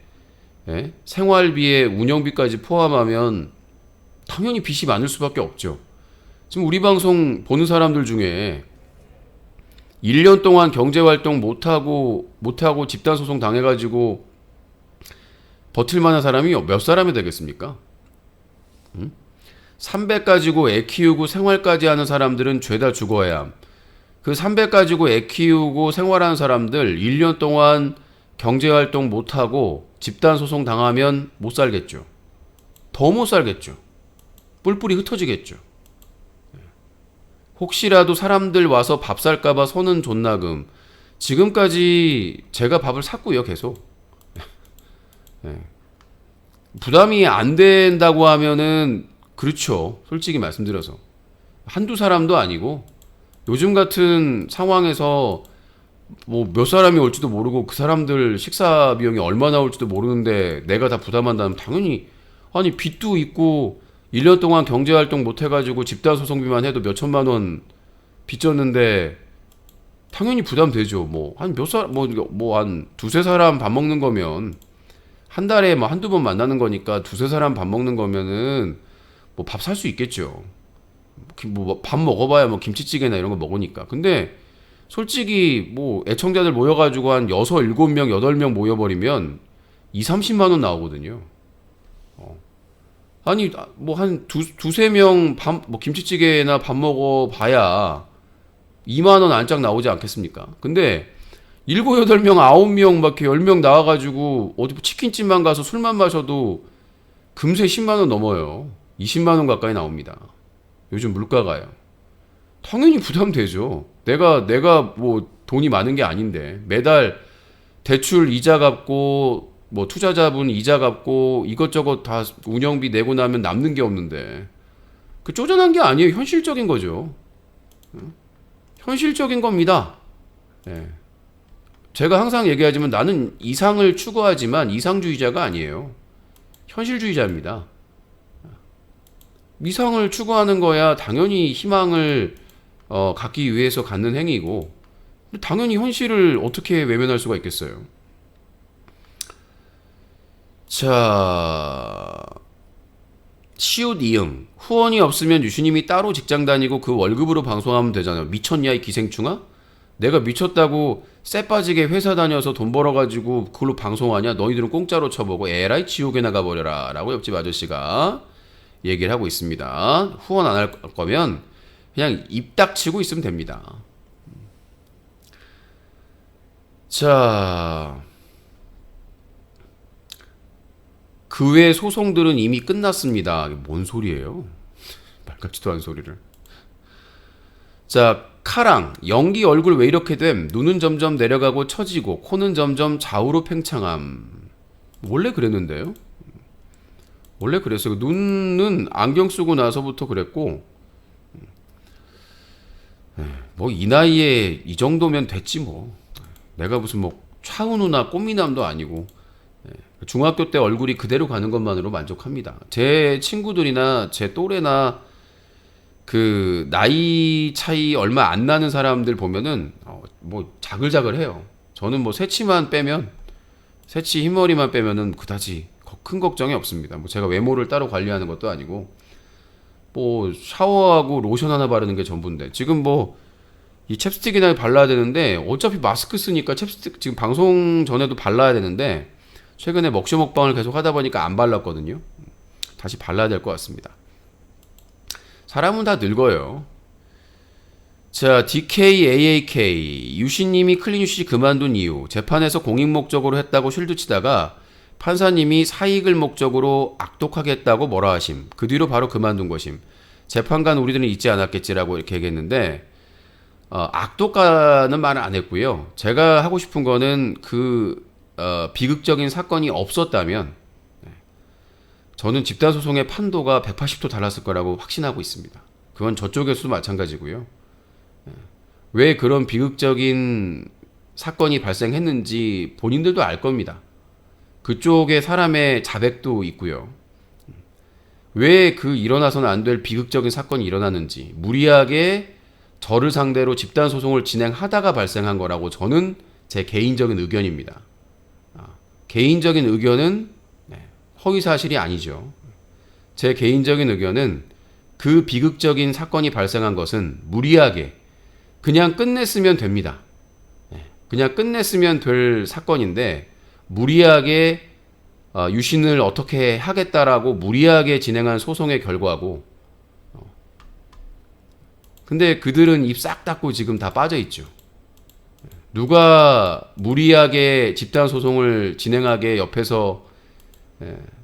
Speaker 1: 생활비에 운영비까지 포함하면 당연히 빚이 많을 수밖에 없죠. 지금 우리 방송 보는 사람들 중에 1년 동안 경제활동 못하고 집단소송 당해가지고 버틸만한 사람이 몇 사람이 되겠습니까? 300 가지고 애 키우고 생활까지 하는 사람들은 죄다 죽어야 함. 그 300 가지고 애 키우고 생활하는 사람들 1년 동안 경제활동 못하고 집단소송 당하면 못 살겠죠. 더 못 살겠죠. 뿔뿔이 흩어지겠죠. 혹시라도 사람들 와서 밥 살까봐 서는 존나금. 지금까지 제가 밥을 샀고요, 계속. 부담이 안 된다고 하면은 그렇죠. 솔직히 말씀드려서 한두 사람도 아니고 요즘 같은 상황에서 뭐 몇 사람이 올지도 모르고 그 사람들 식사 비용이 얼마 나올지도 모르는데 내가 다 부담한다면 당연히 아니 빚도 있고 1년 동안 경제활동 못 해가지고 집단소송비만 해도 몇 천만 원 빚졌는데 당연히 부담되죠. 뭐 한 한 두세 사람 밥 먹는 거면 한 달에 뭐 한두 번 만나는 거니까 두세 사람 밥 먹는 거면은 뭐 밥 살 수 있겠죠. 뭐 밥 먹어봐야 뭐 김치찌개나 이런 거 먹으니까. 근데 솔직히 뭐 애청자들 모여가지고 한 6, 7명, 8명 모여버리면 2, 30만 원 나오거든요. 아니 뭐 한 두세 명 뭐 김치찌개나 밥 먹어봐야 2만 원 안짝 나오지 않겠습니까? 근데 7, 8명, 9명 막 이렇게 10명 나와가지고 어디 치킨집만 가서 술만 마셔도 금세 10만 원 넘어요. 20만 원 가까이 나옵니다. 요즘 물가가요. 당연히 부담되죠. 내가 뭐 돈이 많은 게 아닌데 매달 대출 이자 갚고 뭐 투자자분 이자 갚고 이것저것 다 운영비 내고 나면 남는 게 없는데 그 쪼잔한 게 아니에요. 현실적인 거죠. 현실적인 겁니다. 제가 항상 얘기하지만 나는 이상을 추구하지만 이상주의자가 아니에요. 현실주의자입니다. 이상을 추구하는 거야 당연히 희망을 갖기 위해서 갖는 행위고 당연히 현실을 어떻게 외면할 수가 있겠어요. 자, 시옷 이응 후원이 없으면 유시님이 따로 직장 다니고 그 월급으로 방송하면 되잖아요. 미쳤냐 이 기생충아? 내가 미쳤다고 쎄 빠지게 회사 다녀서 돈 벌어가지고 그걸로 방송하냐? 너희들은 공짜로 쳐보고 에라이 지옥에 나가버려라 라고 옆집 아저씨가 얘기를 하고 있습니다. 후원 안 할 거면 그냥 입 닥치고 있으면 됩니다. 자, 그 외 소송들은 이미 끝났습니다. 이게 뭔 소리예요? 말 같지도 않은 소리를. 자, 카랑 연기 얼굴 왜 이렇게 됨? 눈은 점점 내려가고 처지고 코는 점점 좌우로 팽창함. 원래 그랬는데요. 원래 그랬어요. 눈은 안경 쓰고 나서부터 그랬고, 뭐 이 나이에 이 정도면 됐지 뭐. 내가 무슨 뭐 차은우나 꽃미남도 아니고 중학교 때 얼굴이 그대로 가는 것만으로 만족합니다. 제 친구들이나 제 또래나 그 나이 차이 얼마 안 나는 사람들 보면은 뭐 자글자글해요. 저는 뭐 새치만 빼면 새치 흰머리만 빼면은 그다지 큰 걱정이 없습니다. 뭐 제가 외모를 따로 관리하는 것도 아니고 뭐 샤워하고 로션 하나 바르는 게 전부인데 지금 뭐 이 챕스틱이나 발라야 되는데 어차피 마스크 쓰니까 챕스틱 지금 방송 전에도 발라야 되는데 최근에 먹쇼 먹방을 계속 하다 보니까 안 발랐거든요. 다시 발라야 될 것 같습니다. 사람은 다 늙어요. 자, DKAAK 유신님이 클린유시 그만둔 이유 재판에서 공익 목적으로 했다고 쉴드 치다가 판사님이 사익을 목적으로 악독하게 했다고 뭐라 하심. 그 뒤로 바로 그만둔 것임. 재판관 우리들은 잊지 않았겠지라고 이렇게 얘기했는데 악독가는 말은 안 했고요. 제가 하고 싶은 거는 비극적인 사건이 없었다면 저는 집단소송의 판도가 180도 달랐을 거라고 확신하고 있습니다. 그건 저쪽에서도 마찬가지고요. 왜 그런 비극적인 사건이 발생했는지 본인들도 알 겁니다. 그쪽에 사람의 자백도 있고요. 왜 일어나서는 안 될 비극적인 사건이 일어났는지 무리하게 저를 상대로 집단소송을 진행하다가 발생한 거라고 저는 제 개인적인 의견입니다. 개인적인 의견은 허위사실이 아니죠. 제 개인적인 의견은 그 비극적인 사건이 발생한 것은 무리하게 그냥 끝냈으면 됩니다. 그냥 끝냈으면 될 사건인데 무리하게 유신을 어떻게 하겠다라고 무리하게 진행한 소송의 결과고 근데 그들은 입 싹 닫고 지금 다 빠져있죠. 누가 무리하게 집단소송을 진행하게 옆에서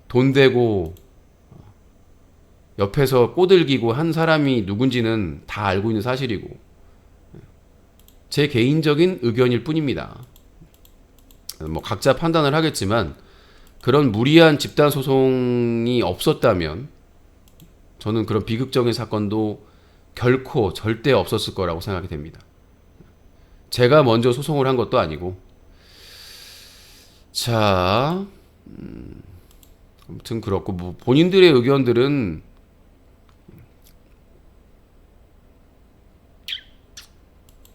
Speaker 1: 돈 대고 옆에서 꼬들기고 한 사람이 누군지는 다 알고 있는 사실이고 제 개인적인 의견일 뿐입니다. 뭐 각자 판단을 하겠지만 그런 무리한 집단소송이 없었다면 저는 그런 비극적인 사건도 결코 절대 없었을 거라고 생각이 됩니다. 제가 먼저 소송을 한 것도 아니고 자 아무튼 그렇고 뭐 본인들의 의견들은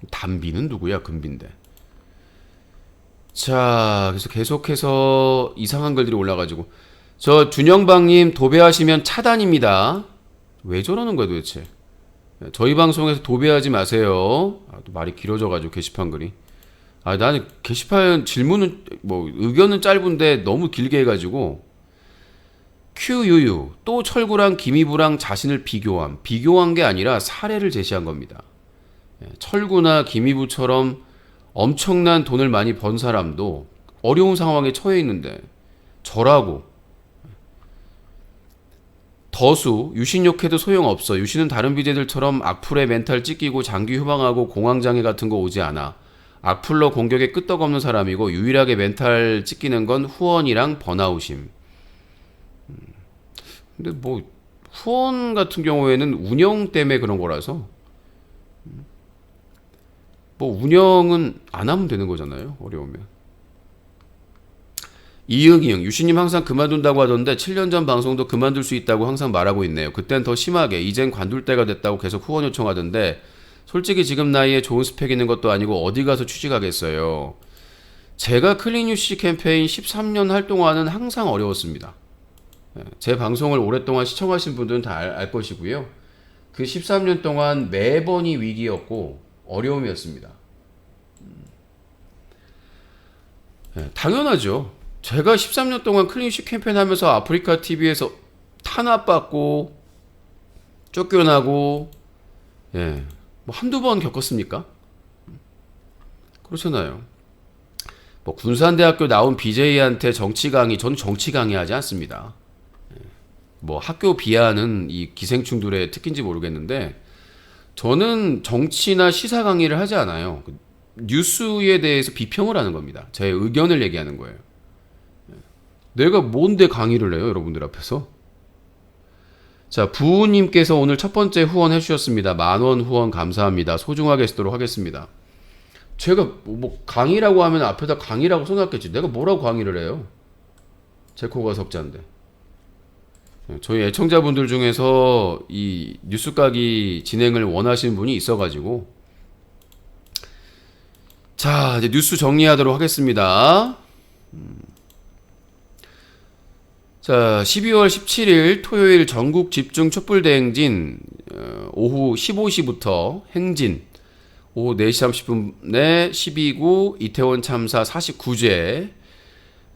Speaker 1: 담비는 누구야? 금비인데. 자, 그래서 계속해서 이상한 글들이 올라가지고 저 준영방님 도배하시면 차단입니다. 왜 저러는 거야 도대체? 저희 방송에서 도배하지 마세요. 또 말이 길어져가지고 게시판 글이. 나는 게시판 질문은 뭐 의견은 짧은데 너무 길게 해가지고 QUU 또 철구랑 김이부랑 자신을 비교한 게 아니라 사례를 제시한 겁니다. 철구나 김이부처럼 엄청난 돈을 많이 번 사람도 어려운 상황에 처해 있는데 저라고 더수 유신 욕해도 소용없어. 유신은 다른 BJ들처럼 악플에 멘탈 찢기고 장기 휴방하고 공황장애 같은 거 오지 않아. 악플러 공격에 끄떡없는 사람이고 유일하게 멘탈 찢기는 건 후원이랑 번아웃임. 근데 뭐 후원 같은 경우에는 운영 때문에 그런 거라서 뭐 운영은 안 하면 되는 거잖아요. 어려우면. 이응 유신님 항상 그만둔다고 하던데 7년 전 방송도 그만둘 수 있다고 항상 말하고 있네요. 그땐 더 심하게 이젠 관둘 때가 됐다고 계속 후원 요청하던데 솔직히 지금 나이에 좋은 스펙 있는 것도 아니고 어디 가서 취직하겠어요. 제가 클린유시 캠페인 13년 활동하는 항상 어려웠습니다. 제 방송을 오랫동안 시청하신 분들은 다 알 것이고요. 그 13년 동안 매번이 위기였고 어려움이었습니다. 당연하죠. 제가 13년 동안 클린슈 캠페인 하면서 아프리카 TV에서 탄압받고 쫓겨나고 뭐 한두 번 겪었습니까? 그렇잖아요. 뭐 군산대학교 나온 BJ한테 정치 강의, 저는 정치 강의하지 않습니다. 뭐 학교 비하는 이 기생충들의 특기인지 모르겠는데 저는 정치나 시사 강의를 하지 않아요. 뉴스에 대해서 비평을 하는 겁니다. 제 의견을 얘기하는 거예요. 내가 뭔데 강의를 해요, 여러분들 앞에서? 자, 부우님께서 오늘 첫 번째 후원 해주셨습니다. 10,000원 후원 감사합니다. 소중하게 쓰도록 하겠습니다. 제가 뭐 강의라고 하면 앞에다 강의라고 써놨겠지. 내가 뭐라고 강의를 해요? 제 코가 석자인데. 저희 애청자분들 중에서 이 뉴스 까기 진행을 원하시는 분이 있어가지고 자, 이제 뉴스 정리하도록 하겠습니다. 자, 12월 17일 토요일 전국 집중 촛불 대행진 오후 15시부터 행진 오후 4시 30분에 12구 이태원 참사 49제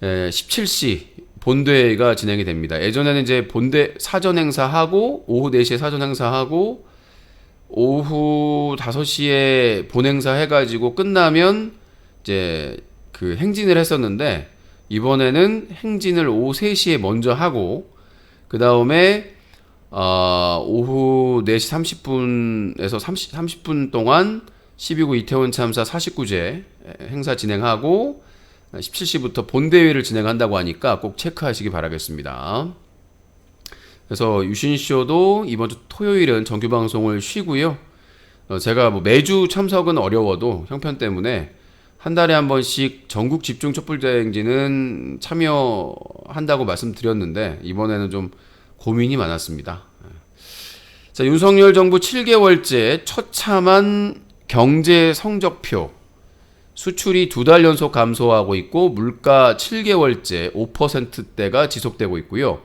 Speaker 1: 17시 본대회가 진행이 됩니다. 예전에는 이제 본대 사전 행사하고 오후 4시에 사전 행사하고 오후 5시에 본행사 해가지고 끝나면 이제 그 행진을 했었는데 이번에는 행진을 오후 3시에 먼저 하고 그 다음에 오후 4시 30분에서 30분 동안 12구 이태원 참사 49제 행사 진행하고 17시부터 본대회를 진행한다고 하니까 꼭 체크하시기 바라겠습니다. 그래서 유신쇼도 이번 주 토요일은 정규방송을 쉬고요. 제가 뭐 매주 참석은 어려워도 형편 때문에 한 달에 한 번씩 전국 집중 촛불대행진은 참여한다고 말씀드렸는데 이번에는 좀 고민이 많았습니다. 자, 윤석열 정부 7개월째 처참한 경제 성적표 수출이 2달 연속 감소하고 있고 물가 7개월째 5%대가 지속되고 있고요.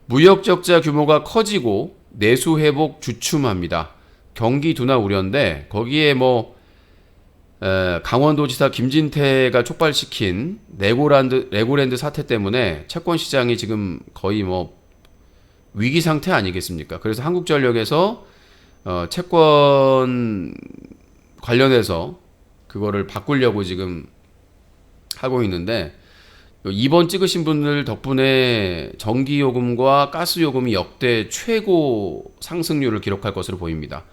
Speaker 1: 무역 적자 규모가 커지고 내수 회복 주춤합니다. 경기 둔화 우려인데 거기에 뭐 강원도지사 김진태가 촉발시킨 레고랜드 사태 때문에 채권 시장이 지금 거의 뭐 위기 상태 아니겠습니까? 그래서 한국전력에서 채권 관련해서 그거를 바꾸려고 지금 하고 있는데 2번 찍으신 분들 덕분에 전기요금과 가스요금이 역대 최고 상승률을 기록할 것으로 보입니다.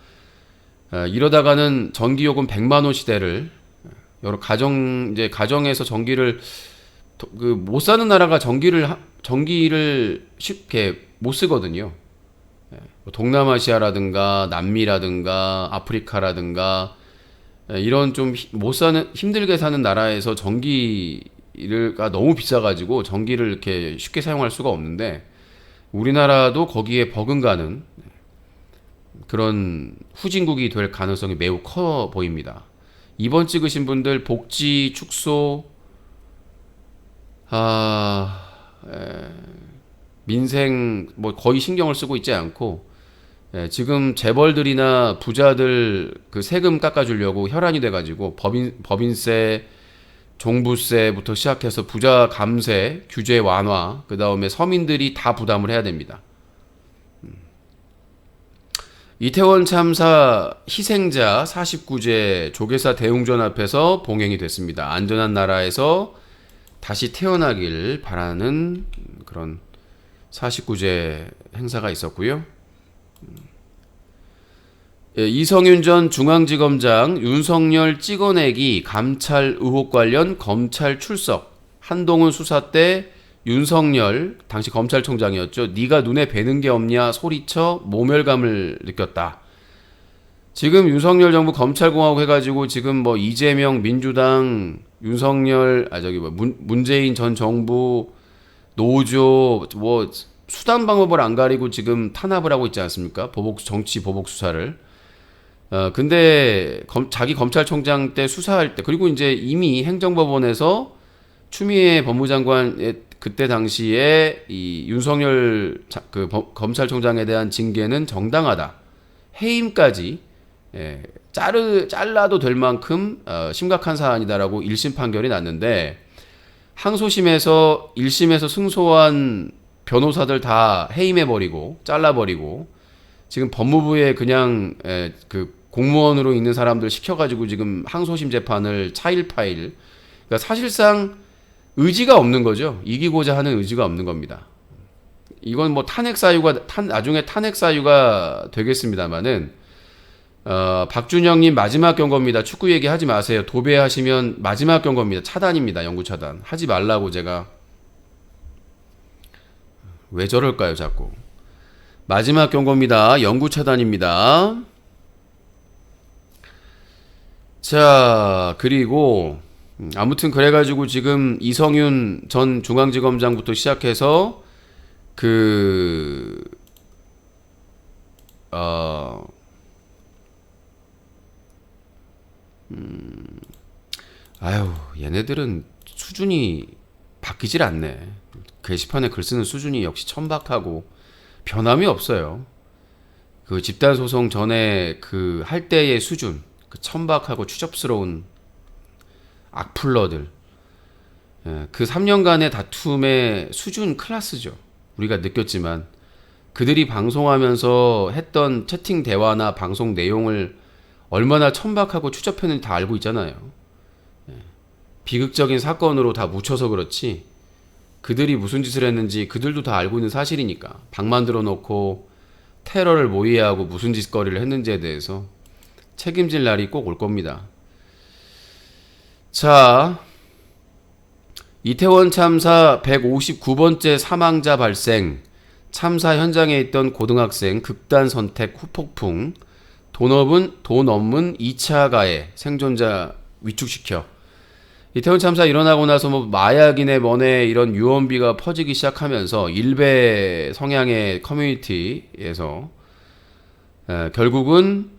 Speaker 1: 이러다가는 전기요금 100만 원 시대를 여러 가정에서 전기를 못 사는 나라가 전기를 쉽게 못 쓰거든요. 동남아시아라든가 남미라든가 아프리카라든가 이런 좀 힘들게 사는 나라에서 전기가 너무 비싸가지고 전기를 이렇게 쉽게 사용할 수가 없는데 우리나라도 거기에 버금가는 그런 후진국이 될 가능성이 매우 커 보입니다. 2번 찍으신 분들 복지, 축소, 민생 뭐 거의 신경을 쓰고 있지 않고 지금 재벌들이나 부자들 그 세금 깎아주려고 혈안이 돼가지고 법인세, 종부세부터 시작해서 부자 감세, 규제 완화, 그 다음에 서민들이 다 부담을 해야 됩니다. 이태원 참사 희생자 49제 조계사 대웅전 앞에서 봉행이 됐습니다. 안전한 나라에서 다시 태어나길 바라는 그런 49제 행사가 있었고요. 이성윤 전 중앙지검장 윤석열 찍어내기 감찰 의혹 관련 검찰 출석. 한동훈 수사 때 윤석열 당시 검찰총장이었죠. 네가 눈에 뵈는 게 없냐 소리쳐 모멸감을 느꼈다. 지금 윤석열 정부 검찰공화국 해가지고 지금 뭐 이재명 민주당 윤석열 문재인 전 정부 노조 뭐 수단 방법을 안 가리고 지금 탄압을 하고 있지 않습니까? 정치 보복 수사를. 근데 자기 검찰총장 때 수사할 때 그리고 이제 이미 행정법원에서 추미애 법무장관 그때 당시에 이 윤석열 검찰총장에 대한 징계는 정당하다. 해임까지 잘라도 될 만큼 심각한 사안이다라고 1심 판결이 났는데 항소심에서 1심에서 승소한 변호사들 다 해임해버리고 잘라버리고 지금 법무부에 그냥 그 공무원으로 있는 사람들 시켜가지고 지금 항소심 재판을 차일파일 그러니까 사실상 의지가 없는 거죠. 이기고자 하는 의지가 없는 겁니다. 이건 뭐 나중에 탄핵 사유가 되겠습니다만은 박준영님 마지막 경고입니다. 축구 얘기하지 마세요. 도배하시면 마지막 경고입니다. 차단입니다. 영구 차단. 하지 말라고 제가. 왜 저럴까요, 자꾸. 마지막 경고입니다. 영구 차단입니다. 자, 그리고 아무튼 그래가지고 지금 이성윤 전 중앙지검장부터 시작해서 얘네들은 수준이 바뀌질 않네. 게시판에 글 쓰는 수준이 역시 천박하고 변함이 없어요. 그 집단 소송 전에 그 할 때의 수준, 그 천박하고 추접스러운 악플러들, 그 3년간의 다툼의 수준 클래스죠. 우리가 느꼈지만 그들이 방송하면서 했던 채팅 대화나 방송 내용을 얼마나 천박하고 추접했는지 다 알고 있잖아요. 비극적인 사건으로 다 묻혀서 그렇지 그들이 무슨 짓을 했는지 그들도 다 알고 있는 사실이니까 방 만들어 놓고 테러를 모의하고 무슨 짓거리를 했는지에 대해서 책임질 날이 꼭 올 겁니다. 자, 이태원 참사 159번째 사망자 발생, 참사 현장에 있던 고등학생 극단 선택 후폭풍, 돈 없는 2차 가해, 생존자 위축시켜. 이태원 참사 일어나고 나서 뭐 마약이네 뭐네 이런 유언비가 퍼지기 시작하면서 일베 성향의 커뮤니티에서 결국은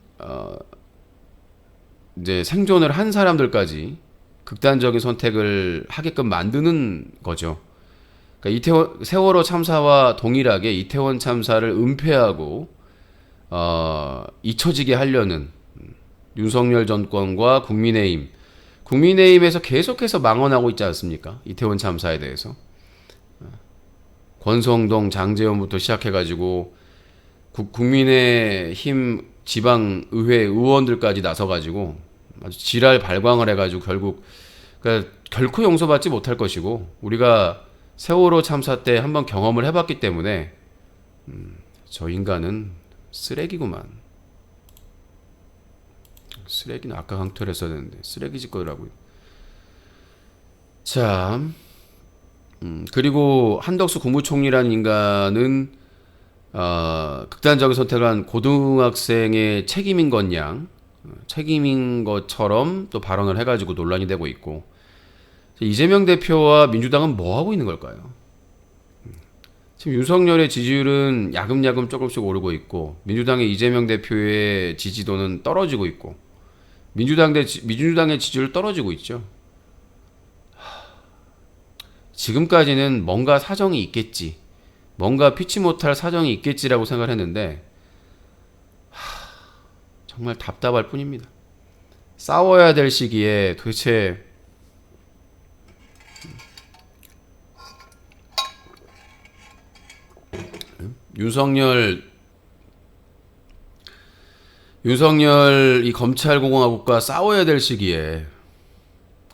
Speaker 1: 이제 생존을 한 사람들까지 극단적인 선택을 하게끔 만드는 거죠. 그러니까 세월호 참사와 동일하게 이태원 참사를 은폐하고 잊혀지게 하려는 윤석열 정권과 국민의힘에서 계속해서 망언하고 있지 않습니까? 이태원 참사에 대해서. 권성동, 장제원부터 시작해가지고 국민의힘 지방의회 의원들까지 나서가지고 아주 지랄 발광을 해가지고 그러니까 결코 용서받지 못할 것이고 우리가 세월호 참사 때 한번 경험을 해봤기 때문에 저 인간은 쓰레기구만. 쓰레기는 아까 강퇴를 했어야 되는데 쓰레기 짓거리라고요. 자, 그리고 한덕수 국무총리라는 인간은 극단적인 선택을 한 고등학생의 책임인 것처럼 또 발언을 해가지고 논란이 되고 있고 이재명 대표와 민주당은 뭐 하고 있는 걸까요? 지금 윤석열의 지지율은 야금야금 조금씩 오르고 있고 민주당의 이재명 대표의 지지도는 떨어지고 있고 민주당의 지지율 떨어지고 있죠. 지금까지는 뭔가 사정이 있겠지, 뭔가 피치 못할 사정이 있겠지라고 생각을 했는데 정말 답답할 뿐입니다. 싸워야 될 시기에 도대체 윤석열 이 검찰공화국과 싸워야 될 시기에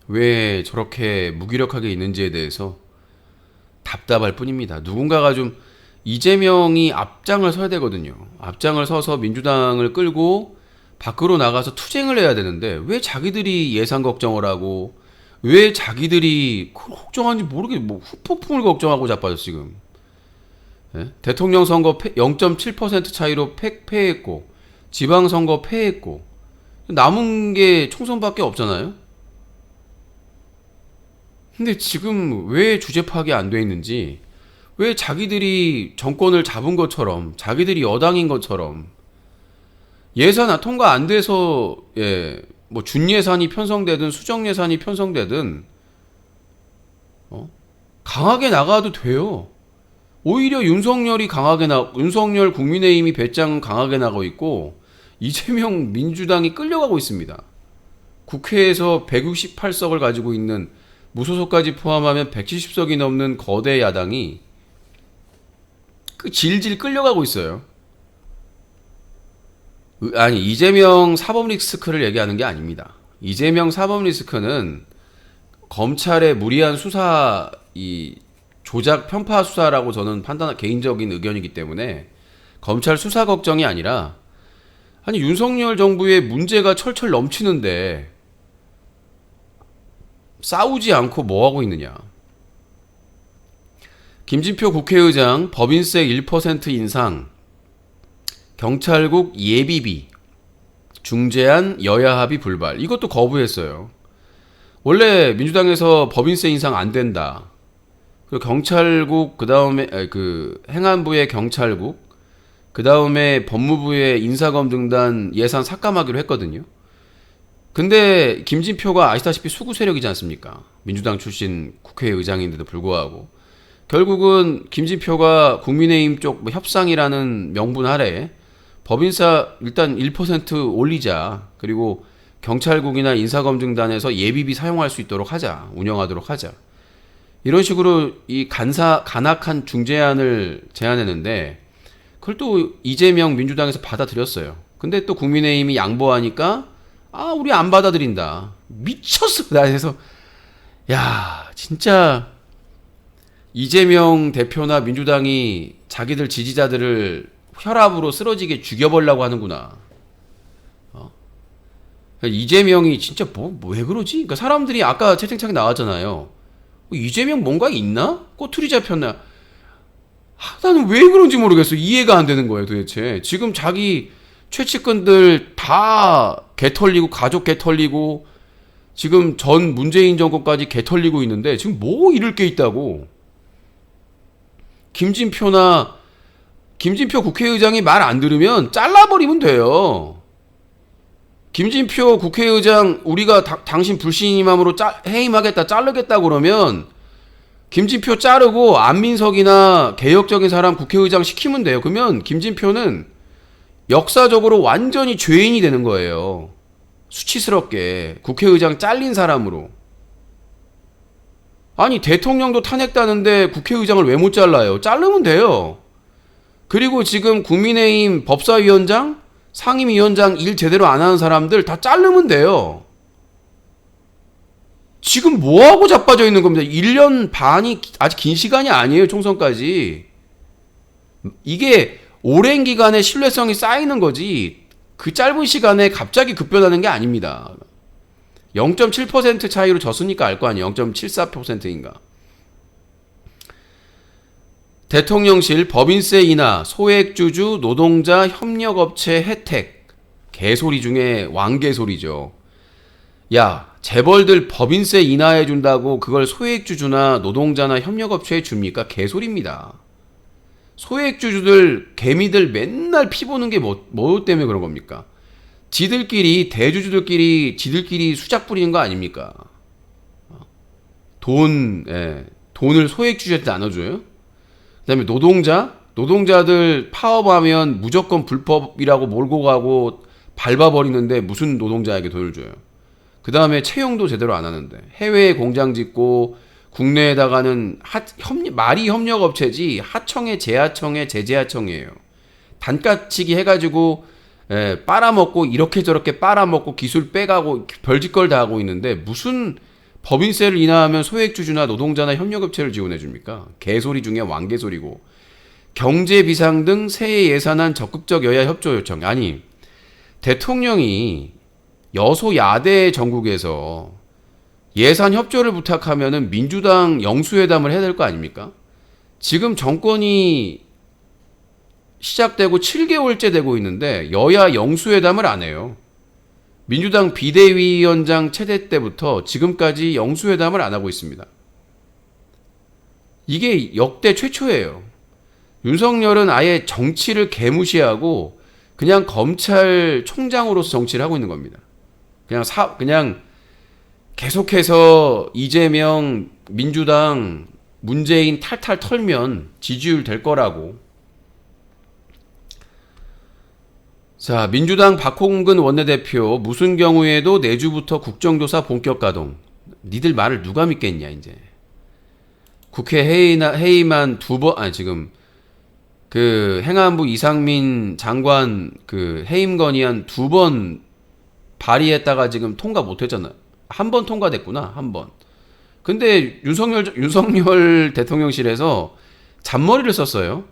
Speaker 1: 왜 저렇게 무기력하게 있는지에 대해서 답답할 뿐입니다. 누군가가 좀 이재명이 앞장을 서야 되거든요. 앞장을 서서 민주당을 끌고 밖으로 나가서 투쟁을 해야 되는데 왜 자기들이 예산 걱정을 하고 왜 자기들이 걱정하는지 모르게 뭐 후폭풍을 걱정하고 자빠졌어 지금. 예? 대통령 선거 0.7% 차이로 패했고 지방선거 패했고 남은 게 총선밖에 없잖아요. 근데 지금 왜 주제 파악이 안 돼 있는지, 왜 자기들이 정권을 잡은 것처럼, 자기들이 여당인 것처럼 예산 통과 안 돼서 뭐 준예산이 편성되든 수정예산이 편성되든 강하게 나가도 돼요. 오히려 윤석열 국민의힘이 배짱 강하게 나가고 있고 이재명 민주당이 끌려가고 있습니다. 국회에서 168석을 가지고 있는 무소속까지 포함하면 170석이 넘는 거대 야당이 질질 끌려가고 있어요. 아니, 이재명 사법 리스크를 얘기하는 게 아닙니다. 이재명 사법 리스크는 검찰의 무리한 수사 이 조작 편파 수사라고 저는 개인적인 의견이기 때문에 검찰 수사 걱정이 아니라 아니 윤석열 정부의 문제가 철철 넘치는데 싸우지 않고 뭐 하고 있느냐. 김진표 국회의장 법인세 1% 인상, 경찰국 예비비, 중재안 여야 합의 불발. 이것도 거부했어요. 원래 민주당에서 법인세 인상 안 된다. 그리고 경찰국 그다음에 그 행안부의 경찰국 그다음에 법무부의 인사검증단 예산 삭감하기로 했거든요. 근데 김진표가 아시다시피 수구 세력이지 않습니까? 민주당 출신 국회의장인데도 불구하고 결국은 김진표가 국민의힘 쪽뭐 협상이라는 명분 아래 법인세 일단 1% 올리자. 그리고 경찰국이나 인사검증단에서 예비비 사용할 수 있도록 하자. 운영하도록 하자. 이런 식으로 이 간악한 중재안을 제안했는데 그걸 또 이재명 민주당에서 받아들였어요. 근데 또 국민의힘이 양보하니까 우리 안 받아들인다. 미쳤어. 그래서 야 진짜 이재명 대표나 민주당이 자기들 지지자들을 혈압으로 쓰러지게 죽여보려고 하는구나. 이재명이 진짜 왜 그러지? 그러니까 사람들이 아까 채팅창에 나왔잖아요. 이재명 뭔가 있나? 꼬투리 잡혔나? 나는 왜 그런지 모르겠어. 이해가 안 되는 거예요, 도대체. 지금 자기 최측근들 다 개털리고, 가족 개털리고, 지금 전 문재인 정권까지 개털리고 있는데, 지금 뭐 잃을 게 있다고. 김진표 국회의장이 말 안 들으면 잘라버리면 돼요. 김진표 국회의장 우리가 당신 불신임함으로 해임하겠다 자르겠다 그러면 김진표 자르고 안민석이나 개혁적인 사람 국회의장 시키면 돼요. 그러면 김진표는 역사적으로 완전히 죄인이 되는 거예요. 수치스럽게 국회의장 잘린 사람으로. 아니 대통령도 탄핵다는데 국회의장을 왜 못 잘라요? 자르면 돼요. 그리고 지금 국민의힘 법사위원장 상임위원장 일 제대로 안 하는 사람들 다 자르면 돼요. 지금 뭐하고 자빠져 있는 겁니다. 1년 반이 아직 긴 시간이 아니에요. 총선까지. 이게 오랜 기간에 신뢰성이 쌓이는 거지 그 짧은 시간에 갑자기 급변하는 게 아닙니다. 0.7% 차이로 졌으니까 알 거 아니에요. 0.74%인가. 대통령실 법인세 인하, 소액주주, 노동자, 협력업체 혜택. 개소리 중에 왕개소리죠. 야, 재벌들 법인세 인하해준다고 그걸 소액주주나 노동자나 협력업체에 줍니까? 개소리입니다. 소액주주들, 개미들 맨날 피 보는 게 뭐 때문에 그런 겁니까? 대주주들끼리 지들끼리 수작 부리는 거 아닙니까? 돈을 소액주주한테 나눠줘요? 그 다음에 노동자들 파업하면 무조건 불법이라고 몰고 가고 밟아버리는데 무슨 노동자에게 돈을 줘요? 그 다음에 채용도 제대로 안 하는데 해외에 공장 짓고 국내에다가는 말이 협력업체지 하청에 재하청에 재재하청이에요. 단가치기 해가지고 빨아먹고 이렇게 저렇게 빨아먹고 기술 빼가고 별짓걸 다 하고 있는데 무슨 법인세를 인하하면 소액주주나 노동자나 협력업체를 지원해줍니까? 개소리 중에 왕개소리고. 경제비상 등 새해 예산안 적극적 여야 협조 요청. 아니 대통령이 여소야대 전국에서 예산 협조를 부탁하면은 민주당 영수회담을 해야 될 거 아닙니까? 지금 정권이 시작되고 7개월째 되고 있는데 여야 영수회담을 안 해요. 민주당 비대위원장 체제 때부터 지금까지 영수회담을 안 하고 있습니다. 이게 역대 최초예요. 윤석열은 아예 정치를 개무시하고 그냥 검찰총장으로서 정치를 하고 있는 겁니다. 그냥 계속해서 이재명, 민주당, 문재인 탈탈 털면 지지율 될 거라고. 자, 민주당 박홍근 원내대표 무슨 경우에도 내주부터 국정조사 본격 가동. 니들 말을 누가 믿겠냐 이제. 국회 회의만 지금 그 행안부 이상민 장관 그 해임 건의안 2번 발의했다가 지금 통과 못했잖아. 한 번 통과됐구나. 한 번. 근데 윤석열 대통령실에서 잔머리를 썼어요.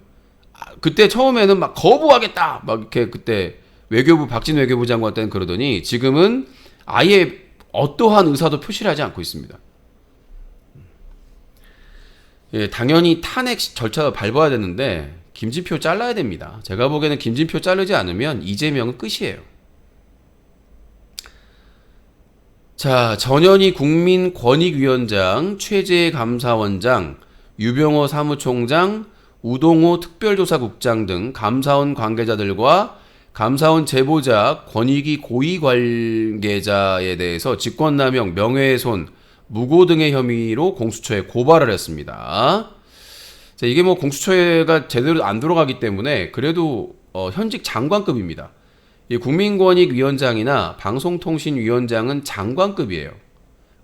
Speaker 1: 그때 처음에는 막 거부하겠다 막 이렇게 그때 외교부 박진 외교부 장관 때는 그러더니 지금은 아예 어떠한 의사도 표시를 하지 않고 있습니다. 예, 당연히 탄핵 절차도 밟아야 되는데 김진표 잘라야 됩니다. 제가 보기에는 김진표 자르지 않으면 이재명은 끝이에요. 자, 전현희 국민권익위원장, 최재 감사원장, 유병호 사무총장, 우동호 특별조사국장 등 감사원 관계자들과 감사원 제보자, 권익위 고위 관계자에 대해서 직권남용, 명예훼손, 무고 등의 혐의로 공수처에 고발을 했습니다. 자, 이게 뭐 공수처가 제대로 안 들어가기 때문에 그래도 현직 장관급입니다. 이 국민권익위원장이나 방송통신위원장은 장관급이에요.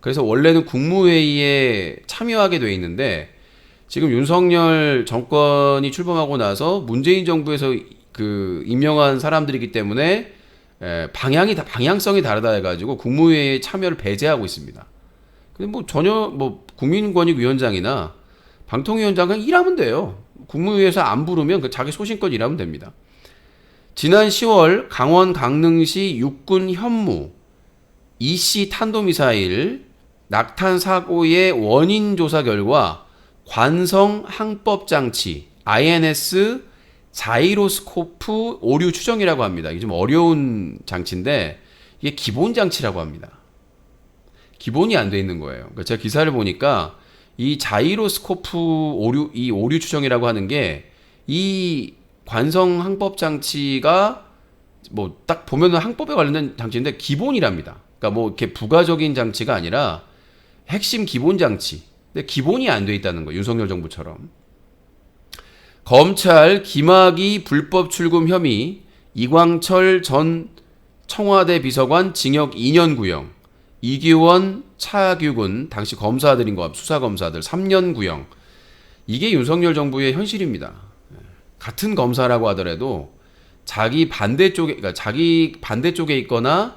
Speaker 1: 그래서 원래는 국무회의에 참여하게 돼 있는데 지금 윤석열 정권이 출범하고 나서 문재인 정부에서 그 임명한 사람들이기 때문에 방향성이 다르다 해가지고 국무회의에 참여를 배제하고 있습니다. 근데 뭐 전혀 뭐 국민권익위원장이나 방통위원장 그냥 일하면 돼요. 국무회의에서 안 부르면 그 자기 소신껏 일하면 됩니다. 지난 10월 강원 강릉시 육군 현무 이씨 탄도미사일 낙탄 사고의 원인 조사 결과 관성 항법 장치 INS 자이로스코프 오류 추정이라고 합니다. 이게 좀 어려운 장치인데 이게 기본 장치라고 합니다. 기본이 안 돼 있는 거예요. 그러니까 제가 기사를 보니까 이 자이로스코프 오류 추정이라고 하는 게 이 관성 항법 장치가 뭐 딱 보면은 항법에 관련된 장치인데 기본이랍니다. 그러니까 뭐 이렇게 부가적인 장치가 아니라 핵심 기본 장치. 근데 기본이 안 돼 있다는 거예요. 윤석열 정부처럼. 검찰 김학의 불법 출금 혐의 이광철 전 청와대 비서관 징역 2년 구형, 이규원, 차규근 당시 검사들인 것 같아요. 수사검사들 3년 구형. 이게 윤석열 정부의 현실입니다. 같은 검사라고 하더라도 자기 반대쪽에 있거나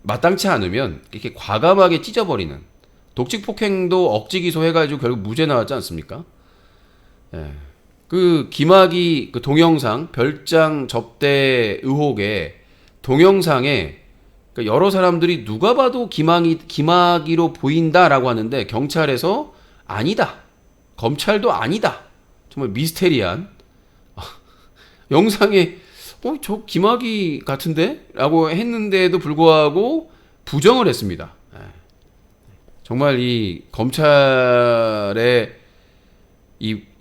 Speaker 1: 마땅치 않으면 이렇게 과감하게 찢어버리는 독직 폭행도 억지 기소해가지고 결국 무죄 나왔지 않습니까? 그 김학의 그 동영상 별장 접대 의혹의 동영상에 그러니까 여러 사람들이 누가 봐도 김학의로 보인다라고 하는데 경찰에서 아니다, 검찰도 아니다. 정말 미스테리한 영상에 저 김학의 같은데? 라고 했는데도 불구하고 부정을 했습니다. 정말 이 검찰의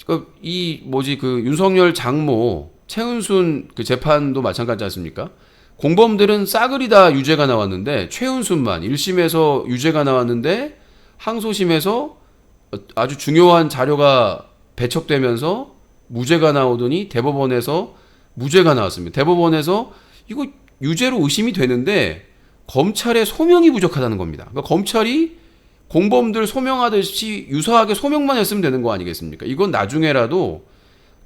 Speaker 1: 그 윤석열 장모 최은순 그 재판도 마찬가지 않습니까? 공범들은 싸그리 다 유죄가 나왔는데 최은순만 1심에서 유죄가 나왔는데 항소심에서 아주 중요한 자료가 배척되면서 무죄가 나오더니 대법원에서 무죄가 나왔습니다. 대법원에서 이거 유죄로 의심이 되는데 검찰의 소명이 부족하다는 겁니다. 그러니까 검찰이 공범들 소명하듯이 유사하게 소명만 했으면 되는 거 아니겠습니까? 이건 나중에라도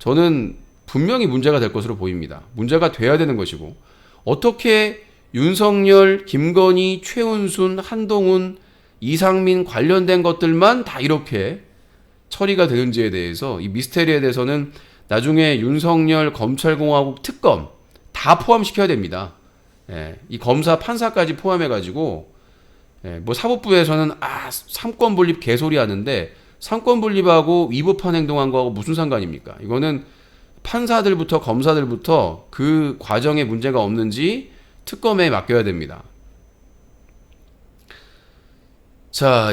Speaker 1: 저는 분명히 문제가 될 것으로 보입니다. 문제가 돼야 되는 것이고 어떻게 윤석열, 김건희, 최은순, 한동훈, 이상민 관련된 것들만 다 이렇게 처리가 되는지에 대해서 이 미스테리에 대해서는 나중에 윤석열 검찰공화국 특검 다 포함시켜야 됩니다. 이 검사 판사까지 포함해가지고 뭐 사법부에서는 삼권 분립 개소리 하는데 삼권 분립하고 위법한 행동한 거하고 무슨 상관입니까? 이거는 판사들부터 검사들부터 그 과정에 문제가 없는지 특검에 맡겨야 됩니다. 자,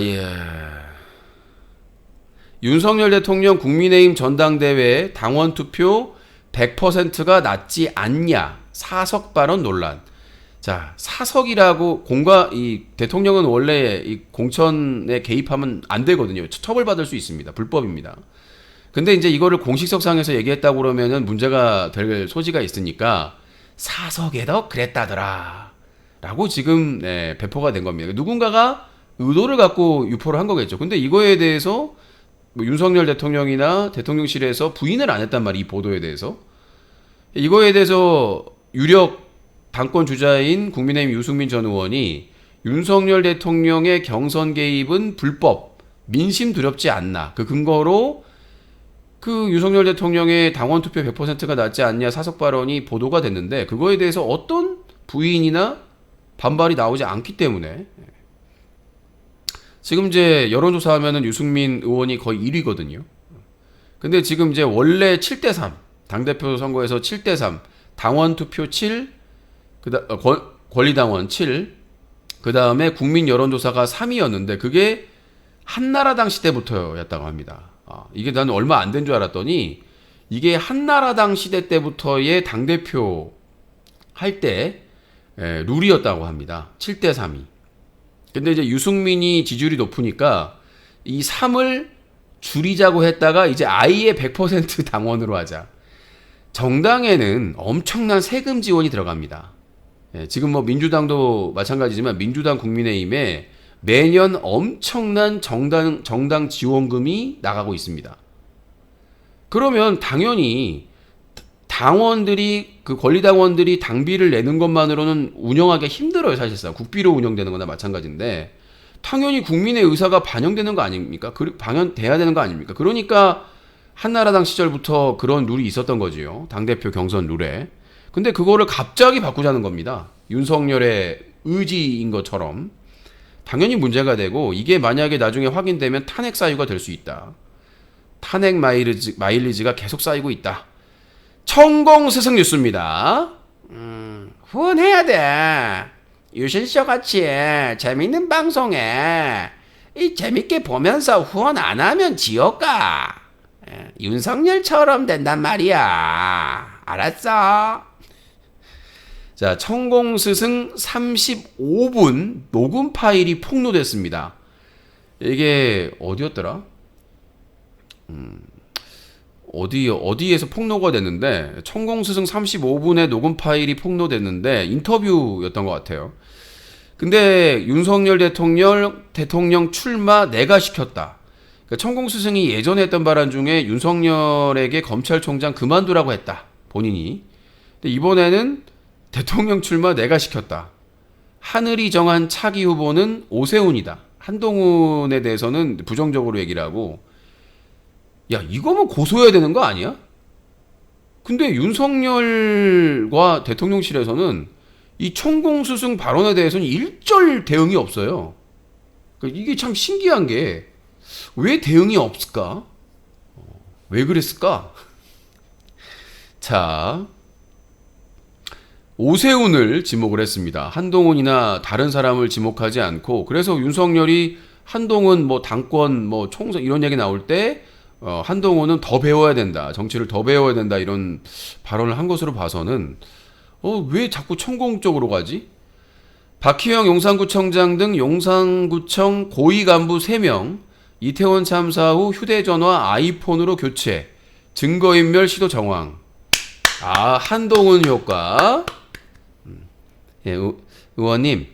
Speaker 1: 윤석열 대통령 국민의힘 전당대회 당원 투표 100%가 낮지 않냐 사석 발언 논란. 자, 사석이라고 이 대통령은 원래 이 공천에 개입하면 안 되거든요. 처벌받을 수 있습니다. 불법입니다. 근데 이제 이거를 공식석상에서 얘기했다고 그러면은 문제가 될 소지가 있으니까 사석에도 그랬다더라 라고 지금 배포가 된 겁니다. 누군가가 의도를 갖고 유포를 한 거겠죠. 근데 이거에 대해서 뭐 윤석열 대통령이나 대통령실에서 부인을 안 했단 말이에요. 이 보도에 대해서. 이거에 대해서 유력 당권 주자인 국민의힘 유승민 전 의원이 윤석열 대통령의 경선 개입은 불법, 민심 두렵지 않나. 그 근거로 그 윤석열 대통령의 당원 투표 100%가 낮지 않냐 사석 발언이 보도가 됐는데 그거에 대해서 어떤 부인이나 반발이 나오지 않기 때문에 지금 이제 여론조사하면은 유승민 의원이 거의 1위거든요. 근데 지금 이제 원래 7대3 당대표 선거에서 7대3 당원 투표 7 권리당원 7 그 다음에 국민 여론조사가 3위였는데 그게 한나라당 시대부터였다고 합니다. 이게 나는 얼마 안 된 줄 알았더니 이게 한나라당 시대 때부터의 당대표 할 때 룰이었다고 합니다. 7대3이. 근데 이제 유승민이 지지율이 높으니까 이 3을 줄이자고 했다가 이제 아예 100% 당원으로 하자. 정당에는 엄청난 세금 지원이 들어갑니다. 지금 뭐 민주당도 마찬가지지만 민주당 국민의힘에 매년 엄청난 정당 지원금이 나가고 있습니다. 그러면 당연히 당원들이 그 권리당원들이 당비를 내는 것만으로는 운영하기가 힘들어요. 사실상 국비로 운영되는 거나 마찬가지인데 당연히 국민의 의사가 반영되는 거 아닙니까? 반영돼야 되는 거 아닙니까? 그러니까 한나라당 시절부터 그런 룰이 있었던 거지요. 당대표 경선 룰에. 근데 그거를 갑자기 바꾸자는 겁니다. 윤석열의 의지인 것처럼. 당연히 문제가 되고 이게 만약에 나중에 확인되면 탄핵 사유가 될 수 있다. 탄핵 마일리지가 계속 쌓이고 있다. 천공스승 뉴스입니다. 후원해야 돼. 유신쇼 같이 재밌는 방송에 이 재밌게 보면서 후원 안 하면 지옥 가. 윤석열처럼 된단 말이야. 알았어? 자, 천공스승 35분 녹음 파일이 폭로됐습니다. 이게 어디였더라? 어디에서 폭로가 됐는데 천공스승 35분의 녹음 파일이 폭로됐는데 인터뷰였던 것 같아요. 근데 윤석열 대통령 출마 내가 시켰다. 그러니까 천공스승이 예전에 했던 발언 중에 윤석열에게 검찰총장 그만두라고 했다. 본인이. 근데 이번에는 대통령 출마 내가 시켰다. 하늘이 정한 차기 후보는 오세훈이다. 한동훈에 대해서는 부정적으로 얘기를 하고 야 이거면 고소해야 되는 거 아니야? 근데 윤석열과 대통령실에서는 이 천공스승 발언에 대해서는 일절 대응이 없어요. 그러니까 이게 참 신기한 게 왜 대응이 없을까? 왜 그랬을까? 자, 오세훈을 지목을 했습니다. 한동훈이나 다른 사람을 지목하지 않고 그래서 윤석열이 한동훈 뭐 당권 뭐 총선 이런 얘기 나올 때 한동훈은 더 배워야 된다. 정치를 더 배워야 된다. 이런 발언을 한 것으로 봐서는 왜 자꾸 천공 쪽으로 가지? 박희영 용산구청장 등 용산구청 고위 간부 3명 이태원 참사 후 휴대전화 아이폰으로 교체 증거인멸 시도 정황. 한동훈 효과. 예, 의원님,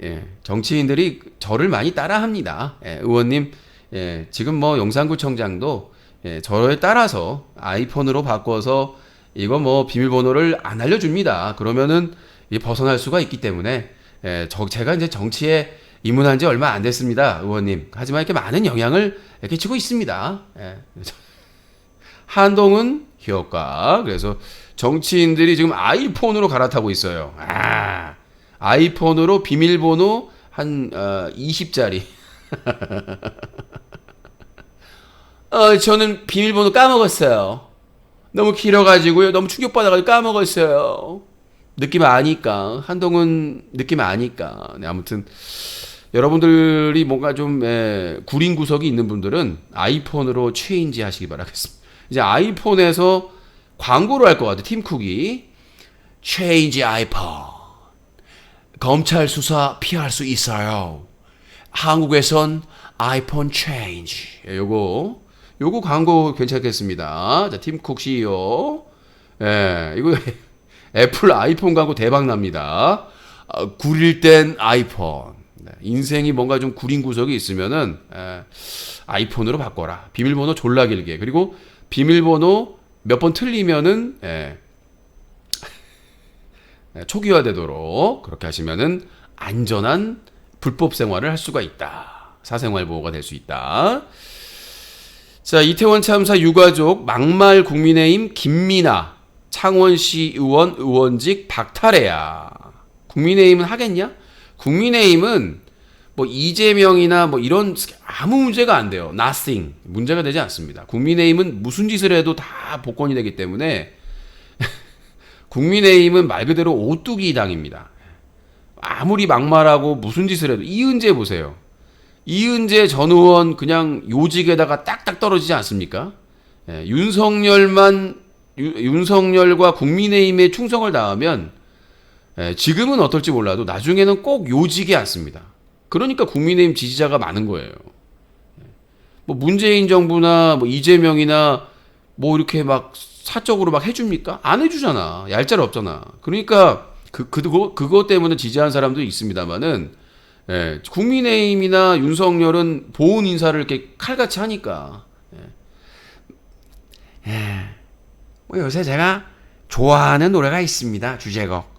Speaker 1: 예, 정치인들이 저를 많이 따라합니다. 예, 의원님, 예, 지금 뭐 용산구청장도 저에 따라서 아이폰으로 바꿔서 이거 뭐 비밀번호를 안 알려줍니다. 그러면은 벗어날 수가 있기 때문에 제가 이제 정치에 입문한 지 얼마 안 됐습니다, 의원님. 하지만 이렇게 많은 영향을 끼치고 있습니다. 한동훈 효과. 그래서 정치인들이 지금 아이폰으로 갈아타고 있어요. 아이폰으로 비밀번호 한 20짜리. 저는 비밀번호 까먹었어요. 너무 길어가지고요. 너무 충격받아가지고 까먹었어요. 느낌 아니까. 한동훈 느낌 아니까. 네, 아무튼 여러분들이 뭔가 좀 구린 구석이 있는 분들은 아이폰으로 체인지 하시기 바라겠습니다. 이제 아이폰에서 광고를 할 것 같아요. 팀쿡이. 체인지 아이폰. 검찰 수사 피할 수 있어요. 한국에선 아이폰 체인지. 요거 광고 괜찮겠습니다. 자, 팀쿡 CEO. 이거 애플 아이폰 광고 대박 납니다. 구릴 땐 아이폰. 인생이 뭔가 좀 구린 구석이 있으면은 아이폰으로 바꿔라. 비밀번호 졸라 길게. 그리고 비밀번호 몇 번 틀리면은 초기화되도록 그렇게 하시면은 안전한 불법 생활을 할 수가 있다. 사생활 보호가 될 수 있다. 자, 이태원 참사 유가족 막말 국민의힘 김민아 창원시 의원 의원직 박탈해야. 국민의힘은 하겠냐? 국민의힘은 뭐 이재명이나 뭐 이런 아무 문제가 안 돼요. Nothing. 문제가 되지 않습니다. 국민의힘은 무슨 짓을 해도 다 복권이 되기 때문에 국민의힘은 말 그대로 오뚜기 당입니다. 아무리 막말하고 무슨 짓을 해도 이은재 보세요. 이은재 전 의원 그냥 요직에다가 딱딱 떨어지지 않습니까? 예, 윤석열과 국민의힘에 충성을 다하면 지금은 어떨지 몰라도 나중에는 꼭 요직에 앉습니다. 그러니까 국민의힘 지지자가 많은 거예요. 뭐 문재인 정부나 뭐 이재명이나 뭐 이렇게 막 사적으로 막 해줍니까? 안 해주잖아. 얄짤 없잖아. 그러니까 그거 때문에 지지한 사람도 있습니다만은 국민의힘이나 윤석열은 보훈 인사를 이렇게 칼같이 하니까. 뭐 요새 제가 좋아하는 노래가 있습니다. 주제곡.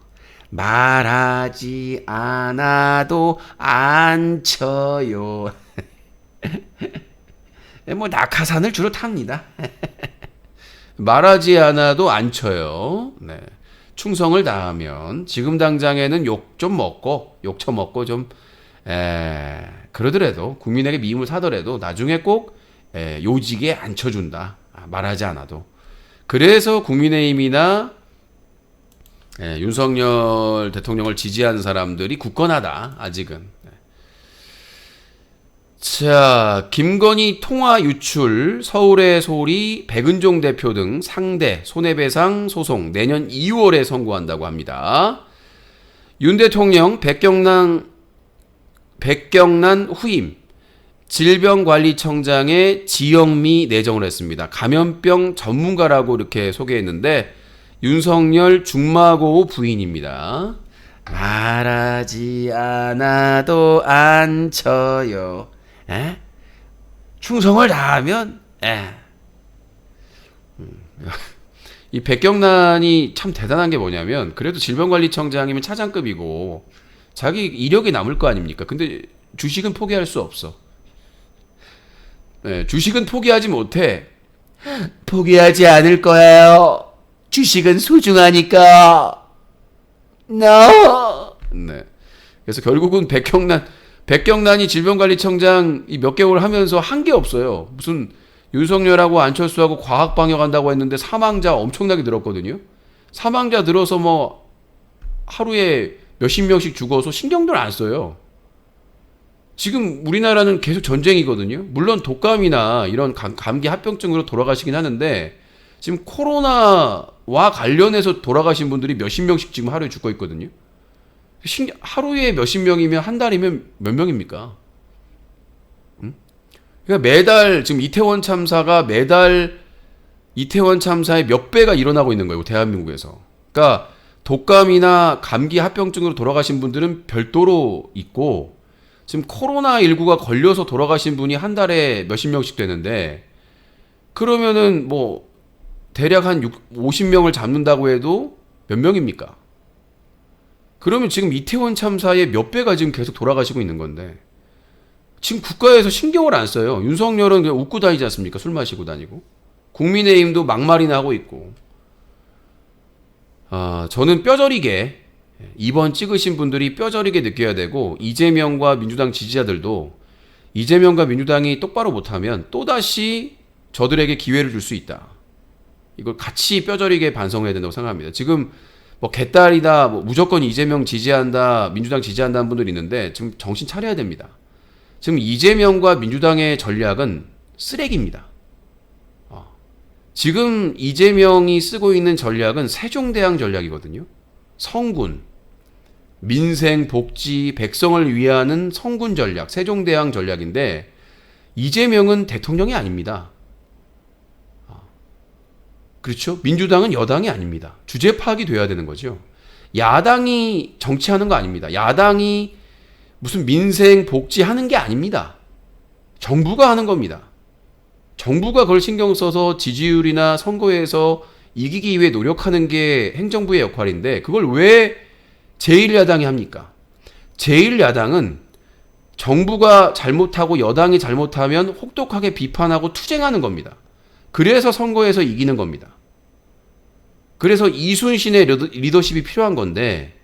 Speaker 1: 말하지 않아도 안 쳐요. 뭐 낙하산을 주로 탑니다. 말하지 않아도 안 쳐요. 네. 충성을 다하면 지금 당장에는 욕 처먹고 좀 그러더라도 국민에게 미움을 사더라도 나중에 꼭 요직에 앉혀준다. 말하지 않아도. 그래서 국민의힘이나 윤석열 대통령을 지지하는 사람들이 굳건하다. 아직은. 자, 김건희 통화 유출, 서울의 소리, 백은종 대표 등 상대 손해배상 소송 내년 2월에 선고한다고 합니다. 윤 대통령 백경란 후임 질병관리청장에 지영미 내정을 했습니다. 감염병 전문가라고 이렇게 소개했는데 윤석열 중마고 부인입니다. 말하지 않아도 안 쳐요. 충성을 다하면 이 백경란이 참 대단한 게 뭐냐면 그래도 질병관리청장이면 차장급이고 자기 이력이 남을 거 아닙니까? 근데 주식은 포기할 수 없어. 주식은 포기하지 못해. 포기하지 않을 거예요. 주식은 소중하니까. No. 네. 그래서 결국은 백경란이 질병관리청장 몇 개월 하면서 한 게 없어요. 무슨 윤석열하고 안철수하고 과학방역한다고 했는데 사망자 엄청나게 늘었거든요. 사망자 늘어서 뭐 하루에 몇십 명씩 죽어서 신경들 안 써요. 지금 우리나라는 계속 전쟁이거든요. 물론 독감이나 이런 감기 합병증으로 돌아가시긴 하는데 지금 코로나와 관련해서 돌아가신 분들이 몇십 명씩 지금 하루에 죽고 있거든요. 하루에 몇십 명이면 한 달이면 몇 명입니까? 그러니까 매달 지금 이태원 참사가 매달 이태원 참사의 몇 배가 일어나고 있는 거예요. 대한민국에서. 그러니까 독감이나 감기 합병증으로 돌아가신 분들은 별도로 있고 지금 코로나19가 걸려서 돌아가신 분이 한 달에 몇십 명씩 되는데 그러면은 뭐 대략 한 50명을 잡는다고 해도 몇 명입니까? 그러면 지금 이태원 참사의 몇 배가 지금 계속 돌아가시고 있는 건데 지금 국가에서 신경을 안 써요. 윤석열은 그냥 웃고 다니지 않습니까? 술 마시고 다니고. 국민의힘도 막말이나 하고 있고. 저는 뼈저리게 이번 찍으신 분들이 뼈저리게 느껴야 되고 이재명과 민주당 지지자들도 이재명과 민주당이 똑바로 못하면 또다시 저들에게 기회를 줄 수 있다. 이걸 같이 뼈저리게 반성해야 된다고 생각합니다. 지금 뭐 개딸이다, 뭐 무조건 이재명 지지한다, 민주당 지지한다는 분들이 있는데 지금 정신 차려야 됩니다. 지금 이재명과 민주당의 전략은 쓰레기입니다. 지금 이재명이 쓰고 있는 전략은 세종대왕 전략이거든요. 성군, 민생, 복지, 백성을 위하는 성군 전략, 세종대왕 전략인데 이재명은 대통령이 아닙니다. 그렇죠? 민주당은 여당이 아닙니다. 주제 파악이 돼야 되는 거죠. 야당이 정치하는 거 아닙니다. 야당이 무슨 민생, 복지 하는 게 아닙니다. 정부가 하는 겁니다. 정부가 그걸 신경 써서 지지율이나 선거에서 이기기 위해 노력하는 게 행정부의 역할인데 그걸 왜 제1야당이 합니까? 제1야당은 정부가 잘못하고 여당이 잘못하면 혹독하게 비판하고 투쟁하는 겁니다. 그래서 선거에서 이기는 겁니다. 그래서 이순신의 리더십이 필요한 건데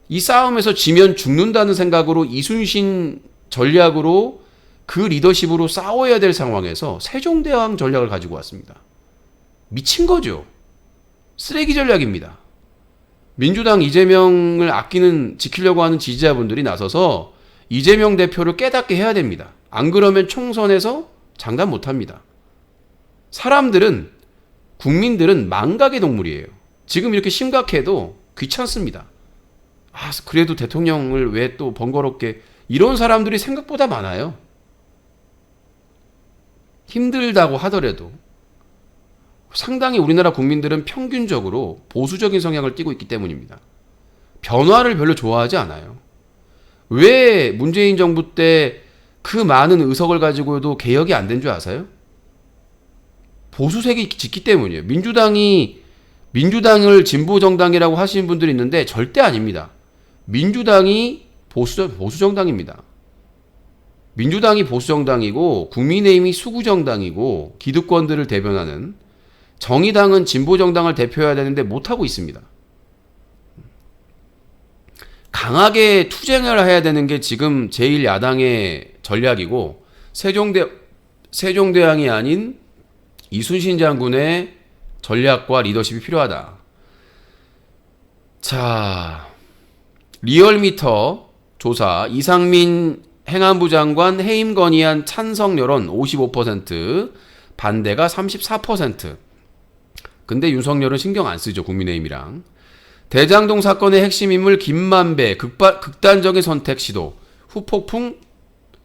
Speaker 1: 이 싸움에서 지면 죽는다는 생각으로 이순신 전략으로 그 리더십으로 싸워야 될 상황에서 세종대왕 전략을 가지고 왔습니다. 미친 거죠. 쓰레기 전략입니다. 민주당 이재명을 지키려고 하는 지지자분들이 나서서 이재명 대표를 깨닫게 해야 됩니다. 안 그러면 총선에서 장담 못합니다. 국민들은 망각의 동물이에요. 지금 이렇게 심각해도 귀찮습니다. 그래도 대통령을 왜 또 번거롭게, 이런 사람들이 생각보다 많아요. 힘들다고 하더라도 상당히 우리나라 국민들은 평균적으로 보수적인 성향을 띠고 있기 때문입니다. 변화를 별로 좋아하지 않아요. 왜 문재인 정부 때 그 많은 의석을 가지고도 개혁이 안 된 줄 아세요? 보수색이 짙기 때문이에요. 민주당을 진보정당이라고 하시는 분들이 있는데 절대 아닙니다. 민주당이 보수정당입니다. 민주당이 보수정당이고 국민의힘이 수구정당이고 기득권들을 대변하는, 정의당은 진보정당을 대표해야 되는데 못하고 있습니다. 강하게 투쟁을 해야 되는 게 지금 제1야당의 전략이고, 세종대왕이 아닌 이순신 장군의 전략과 리더십이 필요하다. 자, 리얼미터 조사, 이상민 행안부 장관 해임 건의안 찬성 여론 55%, 반대가 34%. 근데 윤석열은 신경 안 쓰죠, 국민의힘이랑. 대장동 사건의 핵심 인물 김만배 극단적인 선택 시도, 후폭풍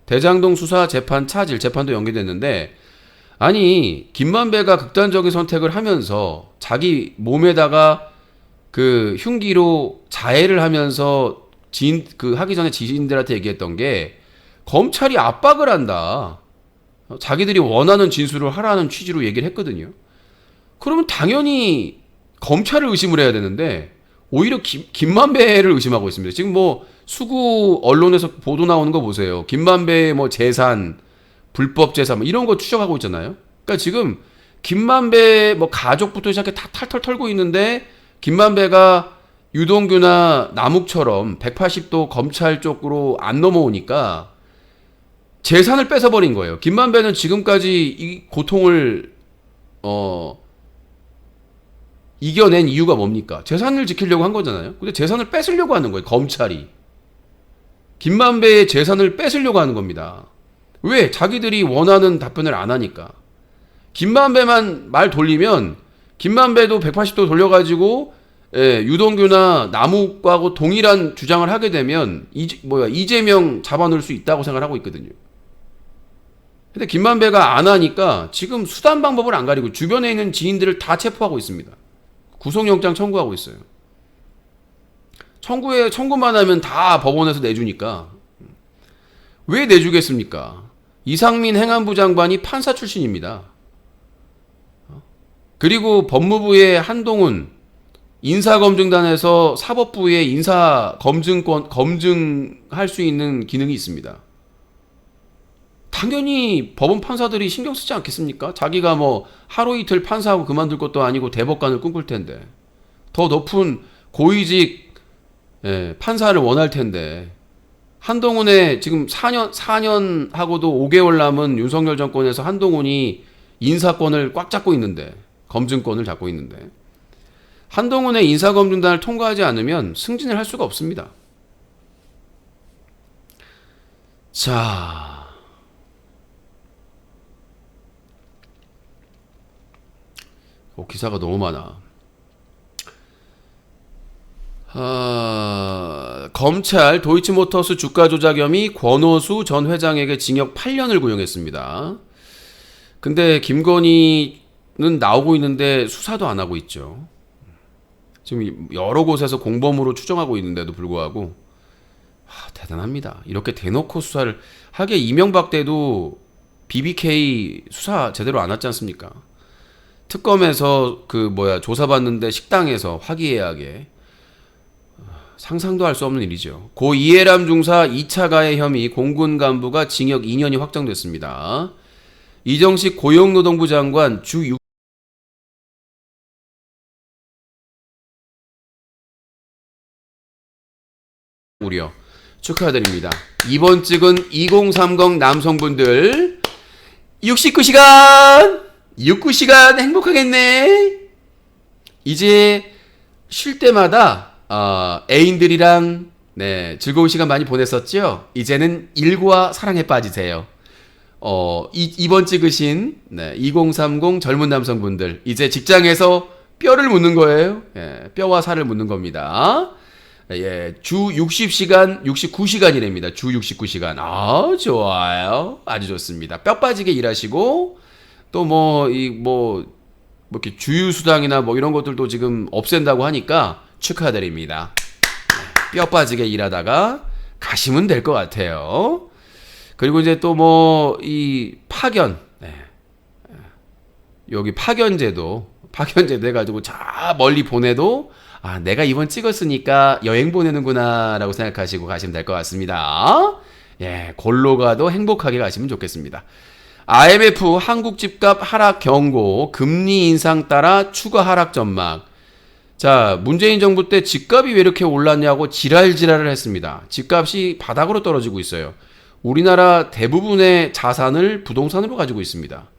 Speaker 1: 대장동 수사 재판 차질, 재판도 연기됐는데, 아니 김만배가 극단적인 선택을 하면서 자기 몸에다가 그 흉기로 자해를 하면서 하기 전에 지인들한테 얘기했던 게, 검찰이 압박을 한다, 자기들이 원하는 진술을 하라는 취지로 얘기를 했거든요. 그러면 당연히 검찰을 의심을 해야 되는데 오히려 김만배를 의심하고 있습니다. 지금 뭐 수구 언론에서 보도 나오는 거 보세요. 김만배의 뭐 재산, 불법 재산 이런 거 추적하고 있잖아요. 그러니까 지금 김만배 뭐 가족부터 시작해 다 탈탈 털고 있는데, 김만배가 유동규나 남욱처럼 180도 검찰 쪽으로 안 넘어오니까 재산을 뺏어버린 거예요. 김만배는 지금까지 이 고통을 이겨낸 이유가 뭡니까? 재산을 지키려고 한 거잖아요. 근데 재산을 뺏으려고 하는 거예요, 검찰이. 김만배의 재산을 뺏으려고 하는 겁니다. 왜? 자기들이 원하는 답변을 안 하니까. 김만배만 말 돌리면, 김만배도 180도 돌려가지고 유동규나 남욱하고 동일한 주장을 하게 되면 이재명 잡아놓을 수 있다고 생각하고 있거든요. 근데 김만배가 안 하니까 지금 수단 방법을 안 가리고 주변에 있는 지인들을 다 체포하고 있습니다. 구속영장 청구하고 있어요. 청구만 하면 다 법원에서 내주니까. 왜 내주겠습니까? 이상민 행안부 장관이 판사 출신입니다. 그리고 법무부의 한동훈 인사검증단에서 사법부의 검증할 수 있는 기능이 있습니다. 당연히 법원 판사들이 신경 쓰지 않겠습니까? 자기가 뭐 하루 이틀 판사하고 그만둘 것도 아니고 대법관을 꿈꿀 텐데, 더 높은 고위직 판사를 원할 텐데, 한동훈의 지금 4년 하고도 5개월 남은 윤석열 정권에서 한동훈이 인사권을 꽉 잡고 있는데, 검증권을 잡고 있는데, 한동훈의 인사검증단을 통과하지 않으면 승진을 할 수가 없습니다. 자, 기사가 너무 많아. 검찰 도이치모터스 주가 조작 혐의 권오수 전 회장에게 징역 8년을 구형했습니다. 근데 김건희는 나오고 있는데 수사도 안 하고 있죠. 지금 여러 곳에서 공범으로 추정하고 있는데도 불구하고 대단합니다. 이렇게 대놓고 수사를 하게. 이명박 때도 BBK 수사 제대로 안 했지 않습니까? 특검에서 조사받는데 식당에서 화기애애하게. 상상도 할 수 없는 일이죠. 고 이해람 중사 2차 가해 혐의 공군 간부가 징역 2년이 확정됐습니다. 이정식 고용노동부 장관 주 6... 우려 축하드립니다. 이번 찍은 2030 남성분들 69시간 행복하겠네. 이제 쉴 때마다 애인들이랑 즐거운 시간 많이 보냈었죠. 이제는 일과 사랑에 빠지세요. 이번 찍으신 2030 젊은 남성분들 이제 직장에서 뼈를 묻는 거예요. 뼈와 살을 묻는 겁니다. 주 60시간, 69시간이랍니다. 주 69시간. 좋아요. 아주 좋습니다. 뼈 빠지게 일하시고, 또 이렇게 주휴수당이나 이런 것들도 지금 없앤다고 하니까 축하드립니다. 뼈 빠지게 일하다가 가시면 될 것 같아요. 그리고 이제 또 이 파견. 여기 파견제도 해가지고 저 멀리 보내도 내가 이번 찍었으니까 여행 보내는구나 라고 생각하시고 가시면 될 것 같습니다. 골로 가도 행복하게 가시면 좋겠습니다. IMF 한국 집값 하락 경고, 금리 인상 따라 추가 하락 전망. 자, 문재인 정부 때 집값이 왜 이렇게 올랐냐고 지랄을 했습니다. 집값이 바닥으로 떨어지고 있어요. 우리나라 대부분의 자산을 부동산으로 가지고 있습니다.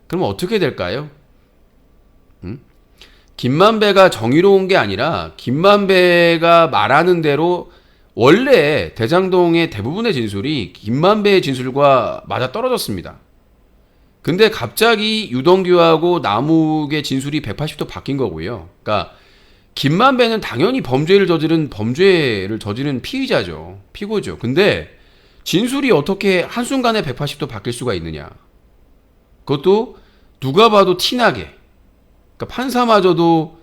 Speaker 1: 그럼 어떻게 될까요? 김만배가 정의로운 게 아니라 김만배가 말하는 대로 원래 대장동의 대부분의 진술이 김만배의 진술과 맞아 떨어졌습니다. 근데 갑자기 유동규하고 남욱의 진술이 180도 바뀐 거고요. 그러니까 김만배는 당연히 범죄를 저지른 피의자죠. 피고죠. 근데 진술이 어떻게 한순간에 180도 바뀔 수가 있느냐. 그것도 누가 봐도 티나게. 그러니까 판사마저도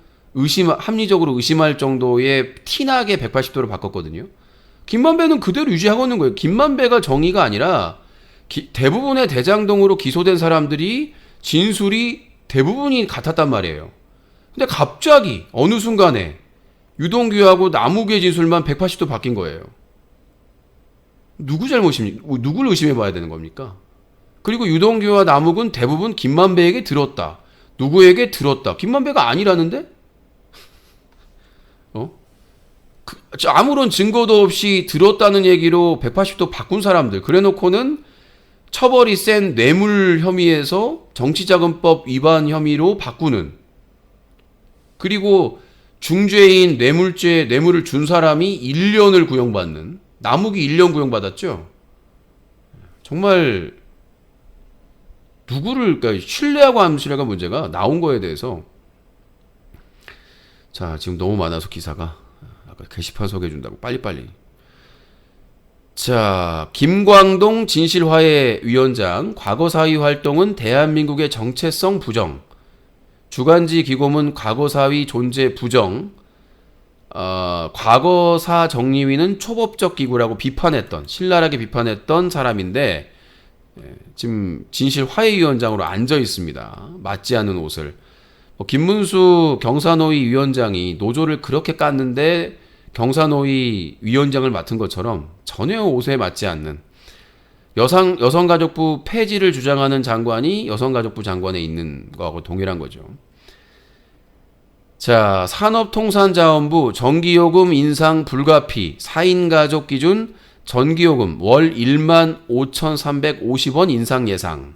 Speaker 1: 합리적으로 의심할 정도의 티나게 180도로 바꿨거든요. 김만배는 그대로 유지하고 있는 거예요. 김만배가 정의가 아니라 대부분의 대장동으로 기소된 사람들이 진술이 대부분이 같았단 말이에요. 근데 갑자기 어느 순간에 유동규하고 남욱의 진술만 180도 바뀐 거예요. 누구 잘못입니까? 누구를 의심해 봐야 되는 겁니까? 그리고 유동규와 남욱은 대부분 김만배에게 들었다. 누구에게 들었다. 김만배가 아니라는데? 아무런 증거도 없이 들었다는 얘기로 180도 바꾼 사람들. 그래 놓고는 처벌이 센 뇌물 혐의에서 정치자금법 위반 혐의로 바꾸는. 그리고 중죄인 뇌물을 준 사람이 1년을 구형받는. 남욱이 1년 구형받았죠? 정말 그러니까 신뢰하고 안 신뢰가 문제가 나온 거에 대해서. 자, 지금 너무 많아서 기사가 아까 게시판 소개해 준다고 빨리빨리. 자, 김광동 진실화해위원장 과거사위 활동은 대한민국의 정체성 부정. 주간지 기고문 과거사위 존재 부정. 과거사 정리위는 초법적 기구라고 신랄하게 비판했던 사람인데 지금 진실화해위원장으로 앉아 있습니다. 맞지 않는 옷을. 김문수 경사노위 위원장이 노조를 그렇게 깠는데 경사노위 위원장을 맡은 것처럼 전혀 옷에 맞지 않는 여성가족부 폐지를 주장하는 장관이 여성가족부 장관에 있는 거하고 동일한 거죠. 자, 산업통상자원부 전기요금 인상 불가피 4인 가족 기준 전기요금 월 15,350원 인상 예상.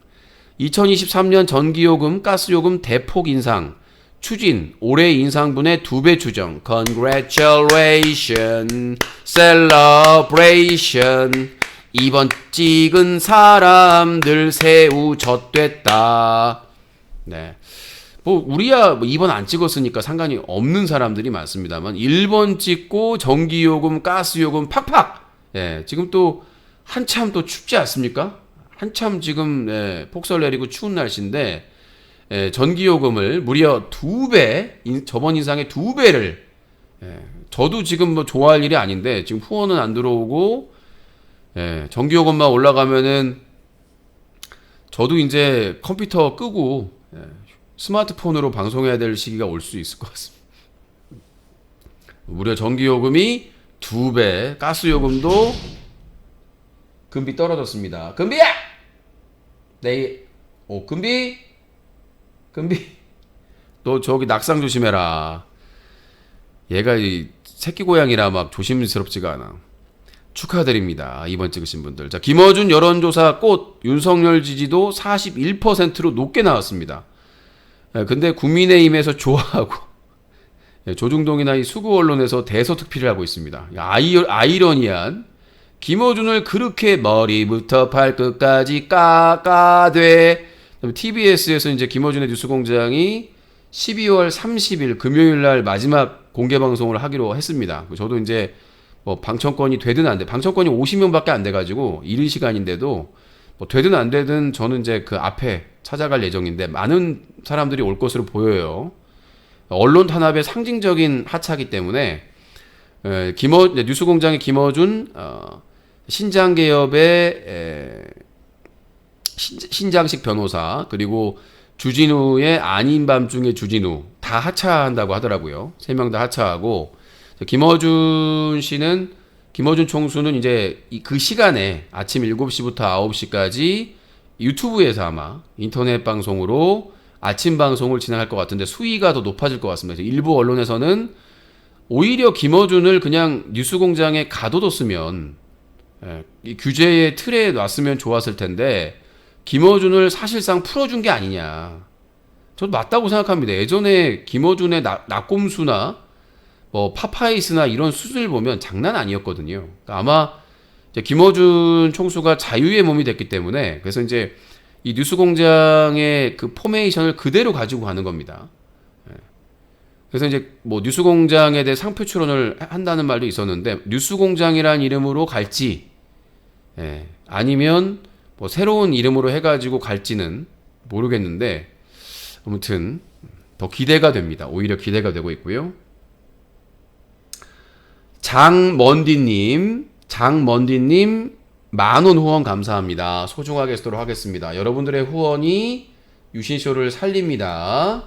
Speaker 1: 2023년 전기요금, 가스요금 대폭 인상. 추진 올해 인상분의 2배 추정. Congratulations, celebration. 이번 찍은 사람들 새우 젖됐다. 네. 우리야 2번 안 찍었으니까 상관이 없는 사람들이 많습니다만 1번 찍고 전기요금, 가스요금 팍팍. 지금 또 한참 또 춥지 않습니까? 한참 지금 폭설 내리고 추운 날씨인데 전기요금을 무려 2배, 저번 인상의 2배를. 저도 지금 좋아할 일이 아닌데 지금 후원은 안 들어오고 전기요금만 올라가면은 저도 이제 컴퓨터 끄고 스마트폰으로 방송해야 될 시기가 올 수 있을 것 같습니다. 무려 전기요금이 2배. 가스요금도 금비 떨어졌습니다. 금비야! 네. 금비? 너 저기 낙상 조심해라. 얘가 이 새끼 고양이라 막 조심스럽지가 않아. 축하드립니다. 이번 찍으신 분들. 자, 김어준 여론조사 꽃 윤석열 지지도 41%로 높게 나왔습니다. 근데 국민의힘에서 좋아하고 조중동이나 이 수구 언론에서 대서특필을 하고 있습니다. 아이러니한 김어준을 그렇게 머리부터 발끝까지 까까대. TBS에서 이제 김어준의 뉴스공장이 12월 30일 금요일 날 마지막 공개 방송을 하기로 했습니다. 저도 이제 뭐 방청권이 되든 안 돼. 방청권이 50명밖에 안 돼가지고 이른 시간인데도 뭐 되든 안 되든 저는 이제 그 앞에 찾아갈 예정인데 많은 사람들이 올 것으로 보여요. 언론 탄압의 상징적인 하차기 때문에 뉴스공장의 김어준 신장개업의 신장식 변호사 그리고 주진우의 아닌 밤중에 주진우 다 하차한다고 하더라고요. 3명 다 하차하고 김어준 총수는 이제 그 시간에 아침 7시부터 9시까지 유튜브에서 아마 인터넷 방송으로 아침 방송을 진행할 것 같은데 수위가 더 높아질 것 같습니다. 일부 언론에서는 오히려 김어준을 그냥 뉴스공장에 가둬뒀으면 이 규제의 틀에 놨으면 좋았을 텐데 김어준을 사실상 풀어준 게 아니냐. 저도 맞다고 생각합니다. 예전에 김어준의 낙곰수나 뭐 파파이스나 이런 수준을 보면 장난 아니었거든요. 그러니까 아마 이제 김어준 총수가 자유의 몸이 됐기 때문에 그래서 이제 이 뉴스공장의 그 포메이션을 그대로 가지고 가는 겁니다. 그래서 이제 뭐 뉴스공장에 대해 상표 출원을 한다는 말도 있었는데 뉴스공장이란 이름으로 갈지 아니면 뭐 새로운 이름으로 해가지고 갈지는 모르겠는데 아무튼 더 기대가 됩니다. 오히려 기대가 되고 있고요. 장먼디님 10,000원 후원 감사합니다. 소중하게 쓰도록 하겠습니다. 여러분들의 후원이 유신쇼를 살립니다.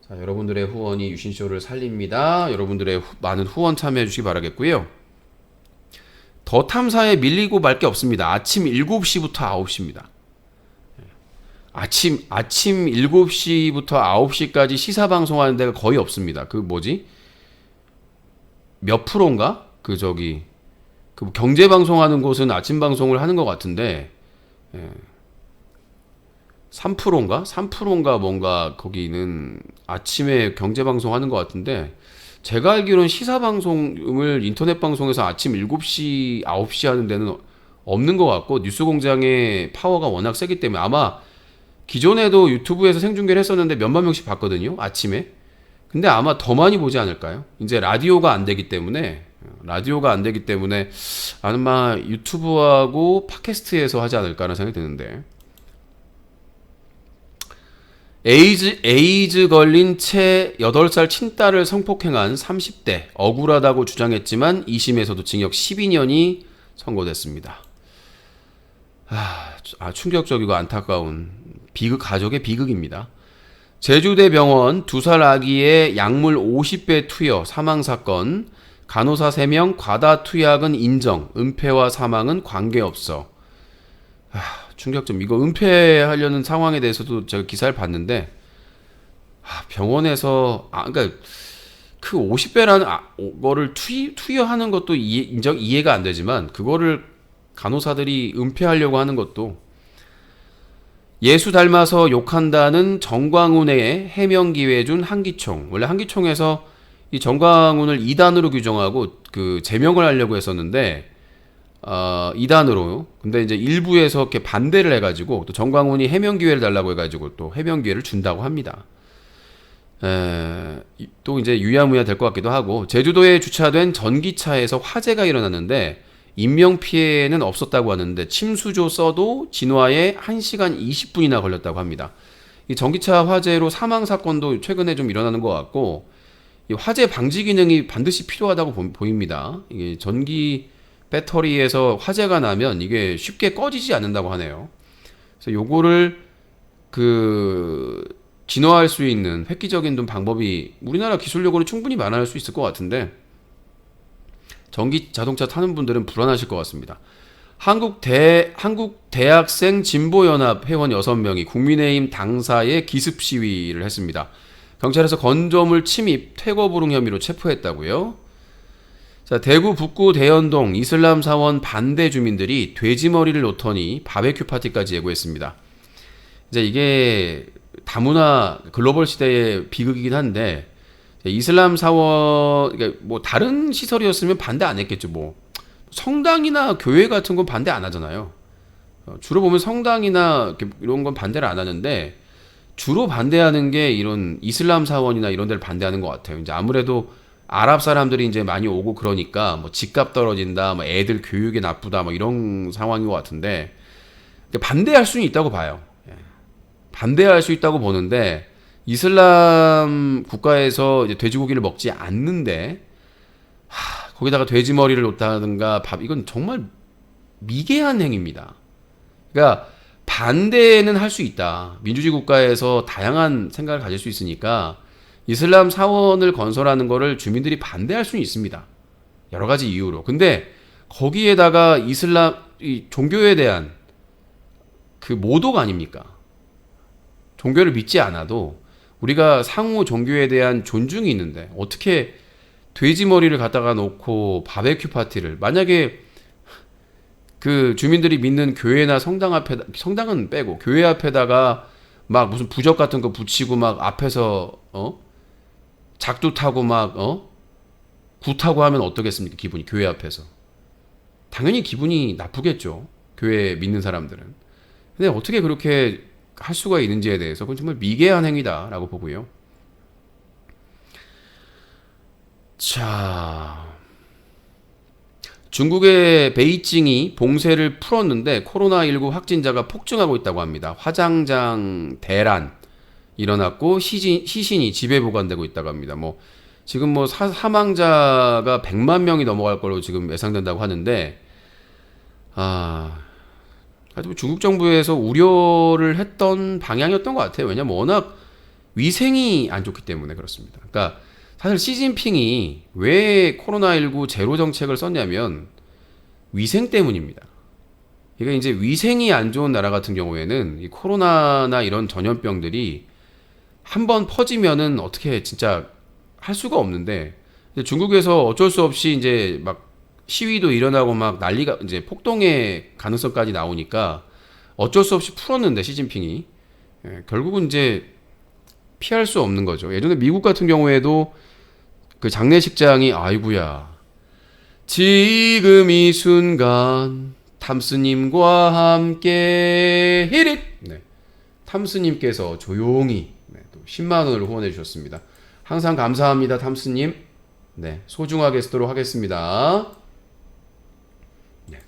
Speaker 1: 자, 여러분들의 후원이 유신쇼를 살립니다. 여러분들의 많은 후원 참여해 주시기 바라겠고요. 더 탐사에 밀리고 말 게 없습니다. 아침 7시부터 9시입니다. 아침 7시부터 9시까지 시사 방송하는 데가 거의 없습니다. 그 뭐지? 몇 프로인가? 그 경제 방송하는 곳은 아침 방송을 하는 것 같은데 3%인가? 3%인가 뭔가 거기는 아침에 경제 방송 하는 것 같은데 제가 알기로는 시사 방송을 인터넷 방송에서 아침 7시, 9시 하는 데는 없는 것 같고 뉴스공장의 파워가 워낙 세기 때문에 아마 기존에도 유튜브에서 생중계를 했었는데 몇만 명씩 봤거든요. 아침에. 근데 아마 더 많이 보지 않을까요? 이제 라디오가 안 되기 때문에 아마 유튜브하고 팟캐스트에서 하지 않을까라는 생각이 드는데 에이즈 걸린 채 8살 친딸을 성폭행한 30대 억울하다고 주장했지만 2심에서도 징역 12년이 선고됐습니다. 충격적이고 안타까운 가족의 비극입니다. 제주대병원 2살 아기의 약물 50배 투여 사망사건 간호사 3명 과다 투약은 인정 은폐와 사망은 관계없어. 충격점. 이거 은폐하려는 상황에 대해서도 제가 기사를 봤는데 병원에서 그러니까 그 50배라는 거를 투여하는 것도 이해가 안 되지만 그거를 간호사들이 은폐하려고 하는 것도 예수 닮아서 욕한다는 정광훈의 해명기회 준 한기총. 원래 한기총에서 이 정광훈을 2단으로 규정하고 그 제명을 하려고 했었는데 2단으로. 근데 이제 일부에서 이렇게 반대를 해가지고 또 정광훈이 해명 기회를 달라고 해가지고 또 해명 기회를 준다고 합니다. 또 이제 유야무야 될 것 같기도 하고 제주도에 주차된 전기차에서 화재가 일어났는데 인명 피해는 없었다고 하는데 침수조 써도 진화에 1시간 20분이나 걸렸다고 합니다. 이 전기차 화재로 사망 사건도 최근에 좀 일어나는 것 같고 이 화재 방지 기능이 반드시 필요하다고 보입니다. 이게 전기 배터리에서 화재가 나면 이게 쉽게 꺼지지 않는다고 하네요. 그래서 요거를 진화할 수 있는 획기적인 방법이 우리나라 기술력으로 충분히 마련할 수 있을 것 같은데 전기 자동차 타는 분들은 불안하실 것 같습니다. 한국대학생 진보연합 회원 6명이 국민의힘 당사에 기습 시위를 했습니다. 경찰에서 건조물 침입, 퇴거 불응 혐의로 체포했다고요. 자, 대구 북구 대연동 이슬람 사원 반대 주민들이 돼지머리를 놓더니 바베큐 파티까지 예고했습니다. 이제 이게 다문화 글로벌 시대의 비극이긴 한데 이슬람 사원 그러니까 뭐 다른 시설이었으면 반대 안 했겠죠. 뭐 성당이나 교회 같은 건 반대 안 하잖아요. 주로 보면 성당이나 이런 건 반대를 안 하는데 주로 반대하는 게 이런 이슬람 사원이나 이런 데를 반대하는 것 같아요. 이제 아무래도 아랍 사람들이 이제 많이 오고 그러니까 뭐 집값 떨어진다, 뭐 애들 교육이 나쁘다, 뭐 이런 상황인 것 같은데 반대할 수는 있다고 봐요. 반대할 수 있다고 보는데 이슬람 국가에서 이제 돼지고기를 먹지 않는데 거기다가 돼지 머리를 놓다든가 밥 이건 정말 미개한 행위입니다. 그러니까 반대는 할 수 있다. 민주주의 국가에서 다양한 생각을 가질 수 있으니까 이슬람 사원을 건설하는 거를 주민들이 반대할 수는 있습니다. 여러 가지 이유로. 근데 거기에다가 이슬람 이 종교에 대한 그 모독 아닙니까? 종교를 믿지 않아도 우리가 상호 종교에 대한 존중이 있는데 어떻게 돼지 머리를 갖다가 놓고 바베큐 파티를 만약에 그 주민들이 믿는 교회나 성당 앞에 성당은 빼고 교회 앞에다가 막 무슨 부적 같은 거 붙이고 막 앞에서 작두 타고 막 굿하고 하면 어떠겠습니까? 기분이 교회 앞에서 당연히 기분이 나쁘겠죠. 교회 믿는 사람들은. 근데 어떻게 그렇게 할 수가 있는지에 대해서 그건 정말 미개한 행위다라고 보고요. 자, 중국의 베이징이 봉쇄를 풀었는데 코로나19 확진자가 폭증하고 있다고 합니다. 화장장 대란 일어났고 시신이 집에 보관되고 있다고 합니다. 뭐 지금 뭐 사망자가 100만 명이 넘어갈 걸로 지금 예상된다고 하는데 중국 정부에서 우려를 했던 방향이었던 것 같아요. 왜냐면 워낙 위생이 안 좋기 때문에 그렇습니다. 그러니까 사실 시진핑이 왜 코로나19 제로 정책을 썼냐면 위생 때문입니다. 그러니까 이제 위생이 안 좋은 나라 같은 경우에는 이 코로나나 이런 전염병들이 한번 퍼지면은 어떻게 진짜 할 수가 없는데 중국에서 어쩔 수 없이 이제 막 시위도 일어나고 막 난리가 이제 폭동의 가능성까지 나오니까 어쩔 수 없이 풀었는데 시진핑이 결국은 이제 피할 수 없는 거죠. 예전에 미국 같은 경우에도 그 장례식장이 아이구야 지금 이 순간 탐스님과 함께 히릿 탐스님께서 조용히 또 10만 원을 후원해 주셨습니다. 항상 감사합니다, 탐스님. 소중하게 쓰도록 하겠습니다.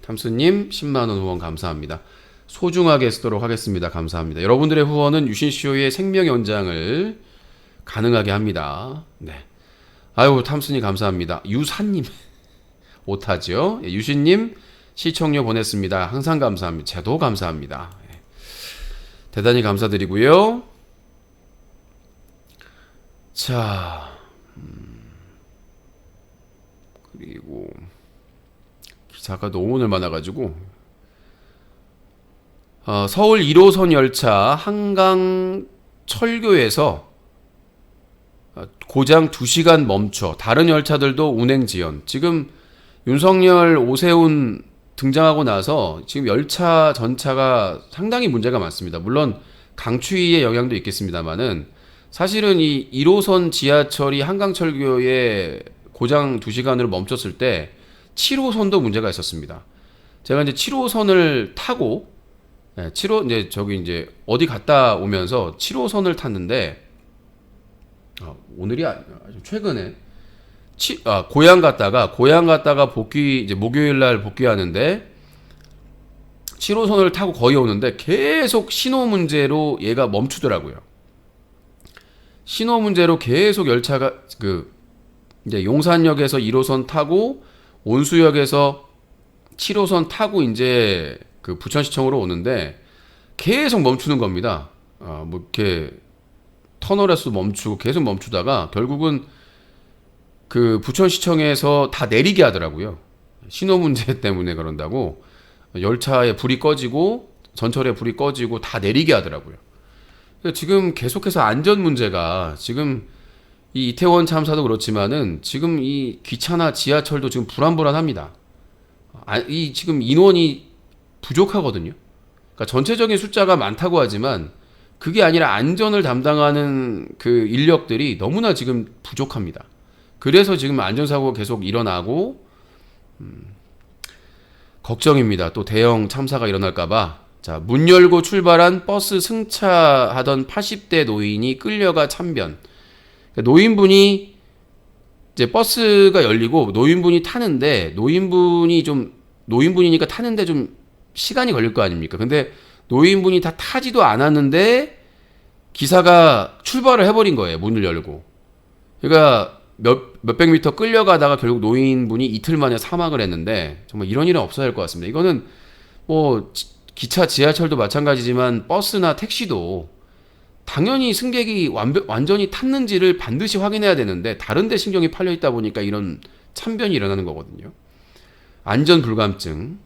Speaker 1: 탐스님 10만 원 후원 감사합니다. 소중하게 쓰도록 하겠습니다. 감사합니다. 여러분들의 후원은 유신쇼의 생명 연장을 가능하게 합니다. 아유, 탐스님 감사합니다. 유사님 오타죠. 유신님 시청료 보냈습니다. 항상 감사합니다. 제도 감사합니다. 대단히 감사드리고요. 자, 그리고 기사가 너무 오늘 많아가지고 서울 1호선 열차 한강 철교에서 고장 2시간 멈춰 다른 열차들도 운행 지연. 지금 윤석열 오세훈 등장하고 나서 지금 열차 전차가 상당히 문제가 많습니다. 물론 강추위의 영향도 있겠습니다만은 사실은 이 1호선 지하철이 한강철교에 고장 2시간으로 멈췄을 때 7호선도 문제가 있었습니다. 제가 이제 7호선을 타고 7호 이제 저기 이제 어디 갔다 오면서 7호선을 탔는데 오늘이 아주 최근에 고향 갔다가 복귀 이제 목요일 날 복귀하는데 7호선을 타고 거의 오는데 계속 신호 문제로 얘가 멈추더라고요. 신호 문제로 계속 열차가 이제 용산역에서 1호선 타고 온수역에서 7호선 타고 이제 그 부천시청으로 오는데 계속 멈추는 겁니다. 뭐 이렇게 터널에서 멈추고 계속 멈추다가 결국은 그 부천시청에서 다 내리게 하더라고요. 신호 문제 때문에 그런다고 열차에 불이 꺼지고 전철에 불이 꺼지고 다 내리게 하더라고요. 지금 계속해서 안전 문제가 지금 이 이태원 참사도 그렇지만은 지금 이 기차나 지하철도 지금 불안불안합니다. 이 지금 인원이 부족하거든요. 그러니까 전체적인 숫자가 많다고 하지만 그게 아니라 안전을 담당하는 그 인력들이 너무나 지금 부족합니다. 그래서 지금 안전사고가 계속 일어나고 걱정입니다. 또 대형 참사가 일어날까봐. 자, 문 열고 출발한 버스 승차하던 80대 노인이 끌려가 참변. 그러니까 노인분이 이제 버스가 열리고 노인분이 타는데 노인분이니까 타는데 좀 시간이 걸릴 거 아닙니까? 근데 노인분이 다 타지도 않았는데 기사가 출발을 해버린 거예요. 문을 열고. 그러니까 몇백 미터 끌려가다가 결국 노인분이 이틀 만에 사망을 했는데 정말 이런 일은 없어야 할 것 같습니다. 이거는 뭐 기차, 지하철도 마찬가지지만 버스나 택시도 당연히 승객이 완전히 탔는지를 반드시 확인해야 되는데 다른 데 신경이 팔려 있다 보니까 이런 참변이 일어나는 거거든요. 안전 불감증.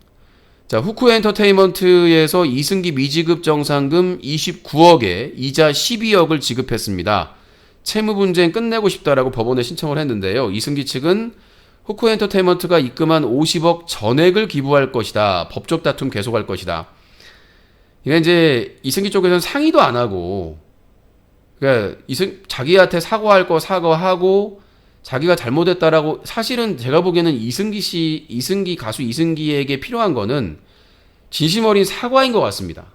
Speaker 1: 자, 후쿠 엔터테인먼트에서 이승기 미지급 정상금 29억에 이자 12억을 지급했습니다. 채무 분쟁 끝내고 싶다라고 법원에 신청을 했는데요. 이승기 측은 후쿠 엔터테인먼트가 입금한 50억 전액을 기부할 것이다. 법적 다툼 계속할 것이다. 이게 이제 이승기 쪽에서는 상의도 안 하고, 그러니까 자기한테 사과할 거 사과하고 자기가 잘못했다라고. 사실은 제가 보기에는 가수 이승기에게 필요한 거는 진심 어린 사과인 것 같습니다.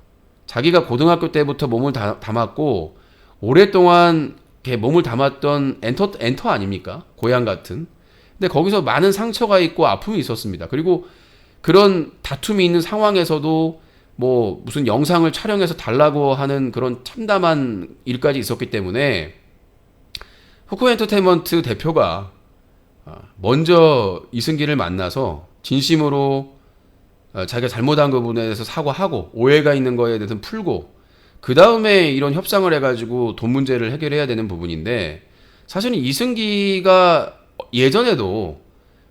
Speaker 1: 자기가 고등학교 때부터 몸을 담았고 오랫동안 이렇게 몸을 담았던 엔터 아닙니까? 고향 같은. 근데 거기서 많은 상처가 있고 아픔이 있었습니다. 그리고 그런 다툼이 있는 상황에서도 뭐 무슨 영상을 촬영해서 달라고 하는 그런 참담한 일까지 있었기 때문에 후쿠 엔터테인먼트 대표가 먼저 이승기를 만나서 진심으로 자기가 잘못한 부분에 대해서 사과하고 오해가 있는 거에 대해서 풀고 그 다음에 이런 협상을 해가지고 돈 문제를 해결해야 되는 부분인데, 사실은 이승기가 예전에도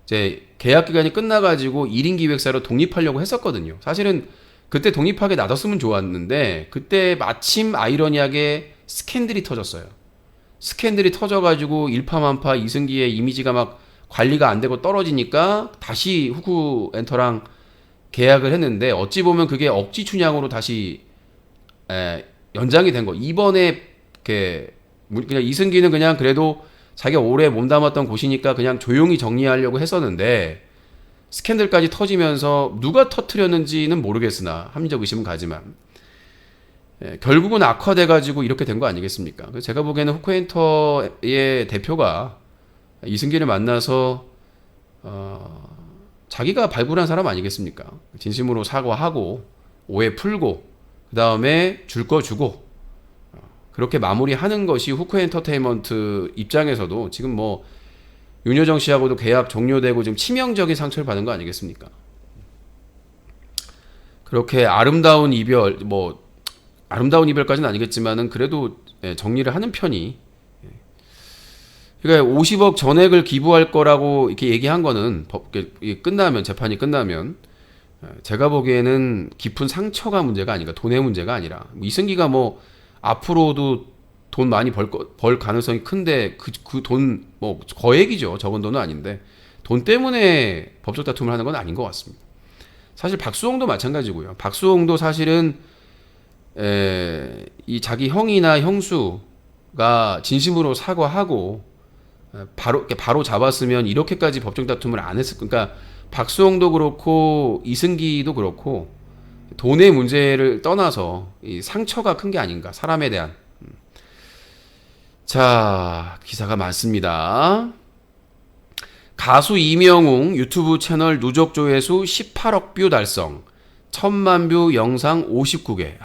Speaker 1: 이제 계약 기간이 끝나가지고 1인 기획사로 독립하려고 했었거든요. 사실은 그때 독립하게 놔뒀으면 좋았는데 그때 마침 아이러니하게 스캔들이 터졌어요. 스캔들이 터져가지고 일파만파 이승기의 이미지가 막 관리가 안 되고 떨어지니까 다시 후쿠 엔터랑 계약을 했는데 어찌 보면 그게 억지 춘향으로 다시 연장이 된 거. 이번에 그냥 이승기는 그냥 그래도 자기가 오래 몸담았던 곳이니까 그냥 조용히 정리하려고 했었는데 스캔들까지 터지면서 누가 터트렸는지는 모르겠으나 합리적 의심은 가지만 결국은 악화돼가지고 이렇게 된 거 아니겠습니까? 그래서 제가 보기에는 후쿠엔터의 대표가 이승기를 만나서 자기가 발굴한 사람 아니겠습니까? 진심으로 사과하고 오해 풀고 그 다음에 줄 거 주고 그렇게 마무리하는 것이 후쿠 엔터테인먼트 입장에서도 지금 뭐 윤여정 씨하고도 계약 종료되고 지금 치명적인 상처를 받은 거 아니겠습니까? 그렇게 아름다운 이별, 뭐 아름다운 이별까지는 아니겠지만은 그래도 정리를 하는 편이. 그러니까 50억 전액을 기부할 거라고 이렇게 얘기한 거는 재판이 끝나면 제가 보기에는 깊은 상처가 문제가 아닌가, 돈의 문제가 아니라. 이승기가 뭐 앞으로도 돈 많이 벌 가능성이 큰데 그 돈 뭐 거액이죠. 적은 돈은 아닌데 돈 때문에 법적 다툼을 하는 건 아닌 것 같습니다. 사실 박수홍도 마찬가지고요. 박수홍도 사실은 이 자기 형이나 형수가 진심으로 사과하고 바로 잡았으면 이렇게까지 법적 다툼을 안 했을. 그러니까 박수홍도 그렇고 이승기도 그렇고 돈의 문제를 떠나서 이 상처가 큰 게 아닌가, 사람에 대한. 자, 기사가 많습니다. 가수 이명웅 유튜브 채널 누적 조회수 18억 뷰 달성, 1000만 뷰 영상 59개.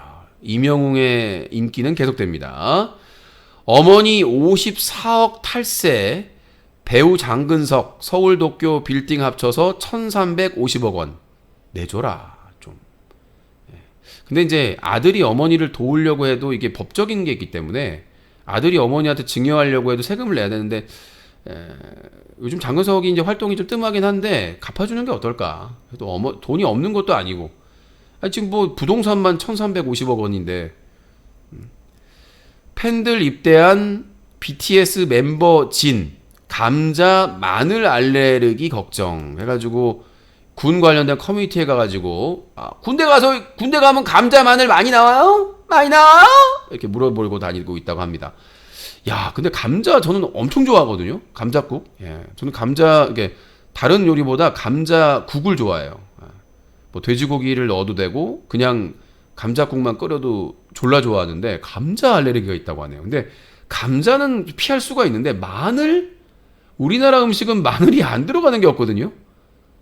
Speaker 1: 이명웅의 인기는 계속됩니다. 어머니 54억 탈세, 배우 장근석 서울도쿄 빌딩 합쳐서 1350억 원 내줘라 좀. 근데 이제 아들이 어머니를 도우려고 해도 이게 법적인 게 있기 때문에 아들이 어머니한테 증여하려고 해도 세금을 내야 되는데 요즘 장근석이 이제 활동이 좀 뜸하긴 한데 갚아주는 게 어떨까? 그래도 돈이 없는 것도 아니고 지금 뭐 부동산만 1,350억 원인데 팬들 입대한 BTS 멤버 진 감자 마늘 알레르기 걱정 해가지고 군 관련된 커뮤니티에 가가지고 군대 가면 감자 마늘 많이 나와요? 많이 나와요? 이렇게 물어보고 다니고 있다고 합니다. 야, 근데 감자 저는 엄청 좋아하거든요. 감자국. 예, 저는 감자 이게 다른 요리보다 감자국을 좋아해요. 뭐 돼지고기를 넣어도 되고 그냥 감자국만 끓여도 졸라 좋아하는데 감자 알레르기가 있다고 하네요. 근데 감자는 피할 수가 있는데 마늘? 우리나라 음식은 마늘이 안 들어가는 게 없거든요.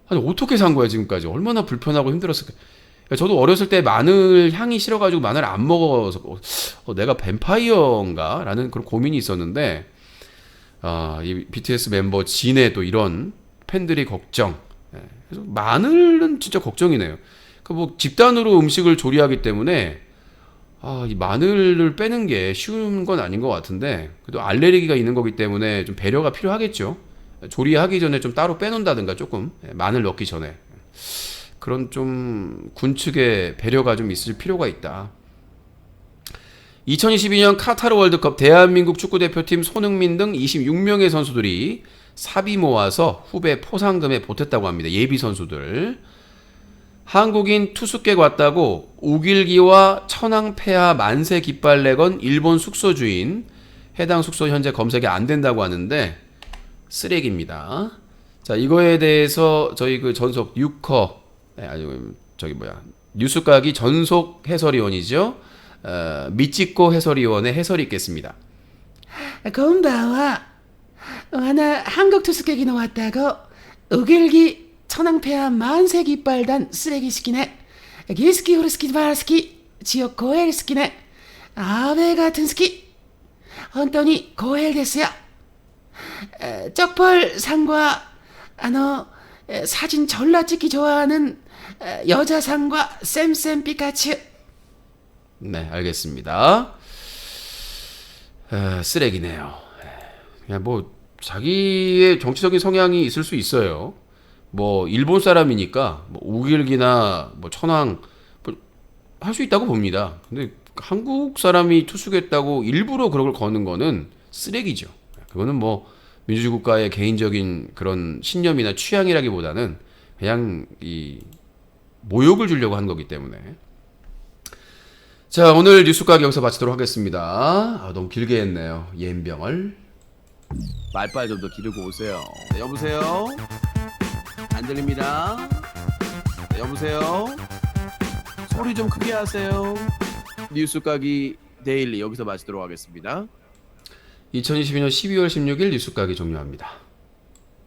Speaker 1: 아니 어떻게 산 거야 지금까지? 얼마나 불편하고 힘들었을까? 저도 어렸을 때 마늘 향이 싫어가지고 마늘 안 먹어서 내가 뱀파이어인가? 라는 그런 고민이 있었는데 이 BTS 멤버 진의 또 이런 팬들이 걱정. 그래서 마늘은 진짜 걱정이네요. 뭐 집단으로 음식을 조리하기 때문에 이 마늘을 빼는 게 쉬운 건 아닌 것 같은데 그래도 알레르기가 있는 거기 때문에 좀 배려가 필요하겠죠. 조리하기 전에 좀 따로 빼놓는다든가 조금 마늘 넣기 전에 그런 좀 군측의 배려가 좀 있을 필요가 있다. 2022년 카타르 월드컵 대한민국 축구대표팀 손흥민 등 26명의 선수들이 사비 모아서 후배 포상금에 보탰다고 합니다. 예비 선수들. 한국인 투숙객 왔다고 우길기와 천황폐하 만세 깃발 내건 일본 숙소 주인. 해당 숙소 현재 검색이 안 된다고 하는데 쓰레기입니다. 자, 이거에 대해서 저희 그 전속 6커 뉴스각이 전속 해설위원이죠. 미치코 해설위원의 해설이 있겠습니다.
Speaker 6: こんばんは。한국 투숙객이 왔다고 우길기 천황폐하 만세 깃발단 쓰레기시키네. 기스키 후르스키 바르스키 지역 고헬스키네. 아베 같은 스키. 本当に고헬 됐어요. 쪽벌상과 사진 졸라 찍기 좋아하는 여자상과 쌤쌤 피카츄.
Speaker 1: 네, 알겠습니다. 쓰레기네요. 그냥 뭐 자기의 정치적인 성향이 있을 수 있어요. 뭐 일본 사람이니까 뭐 우길기나 뭐 천황 뭐 할 수 있다고 봅니다. 근데 한국 사람이 투숙했다고 일부러 그런 걸 거는 거는 쓰레기죠. 그거는 뭐 민주주의 국가의 개인적인 그런 신념이나 취향이라기보다는 그냥 이 모욕을 주려고 한 거기 때문에. 자, 오늘 뉴스각 여기서 마치도록 하겠습니다. 너무 길게 했네요. 예인병을.
Speaker 4: 말빨 좀 더 기르고 오세요. 네, 여보세요? 안 들립니다. 네, 여보세요? 소리 좀 크게 하세요. 뉴스각이 데일리 여기서 마치도록 하겠습니다.
Speaker 1: 2022년 12월 16일 뉴스각이 종료합니다.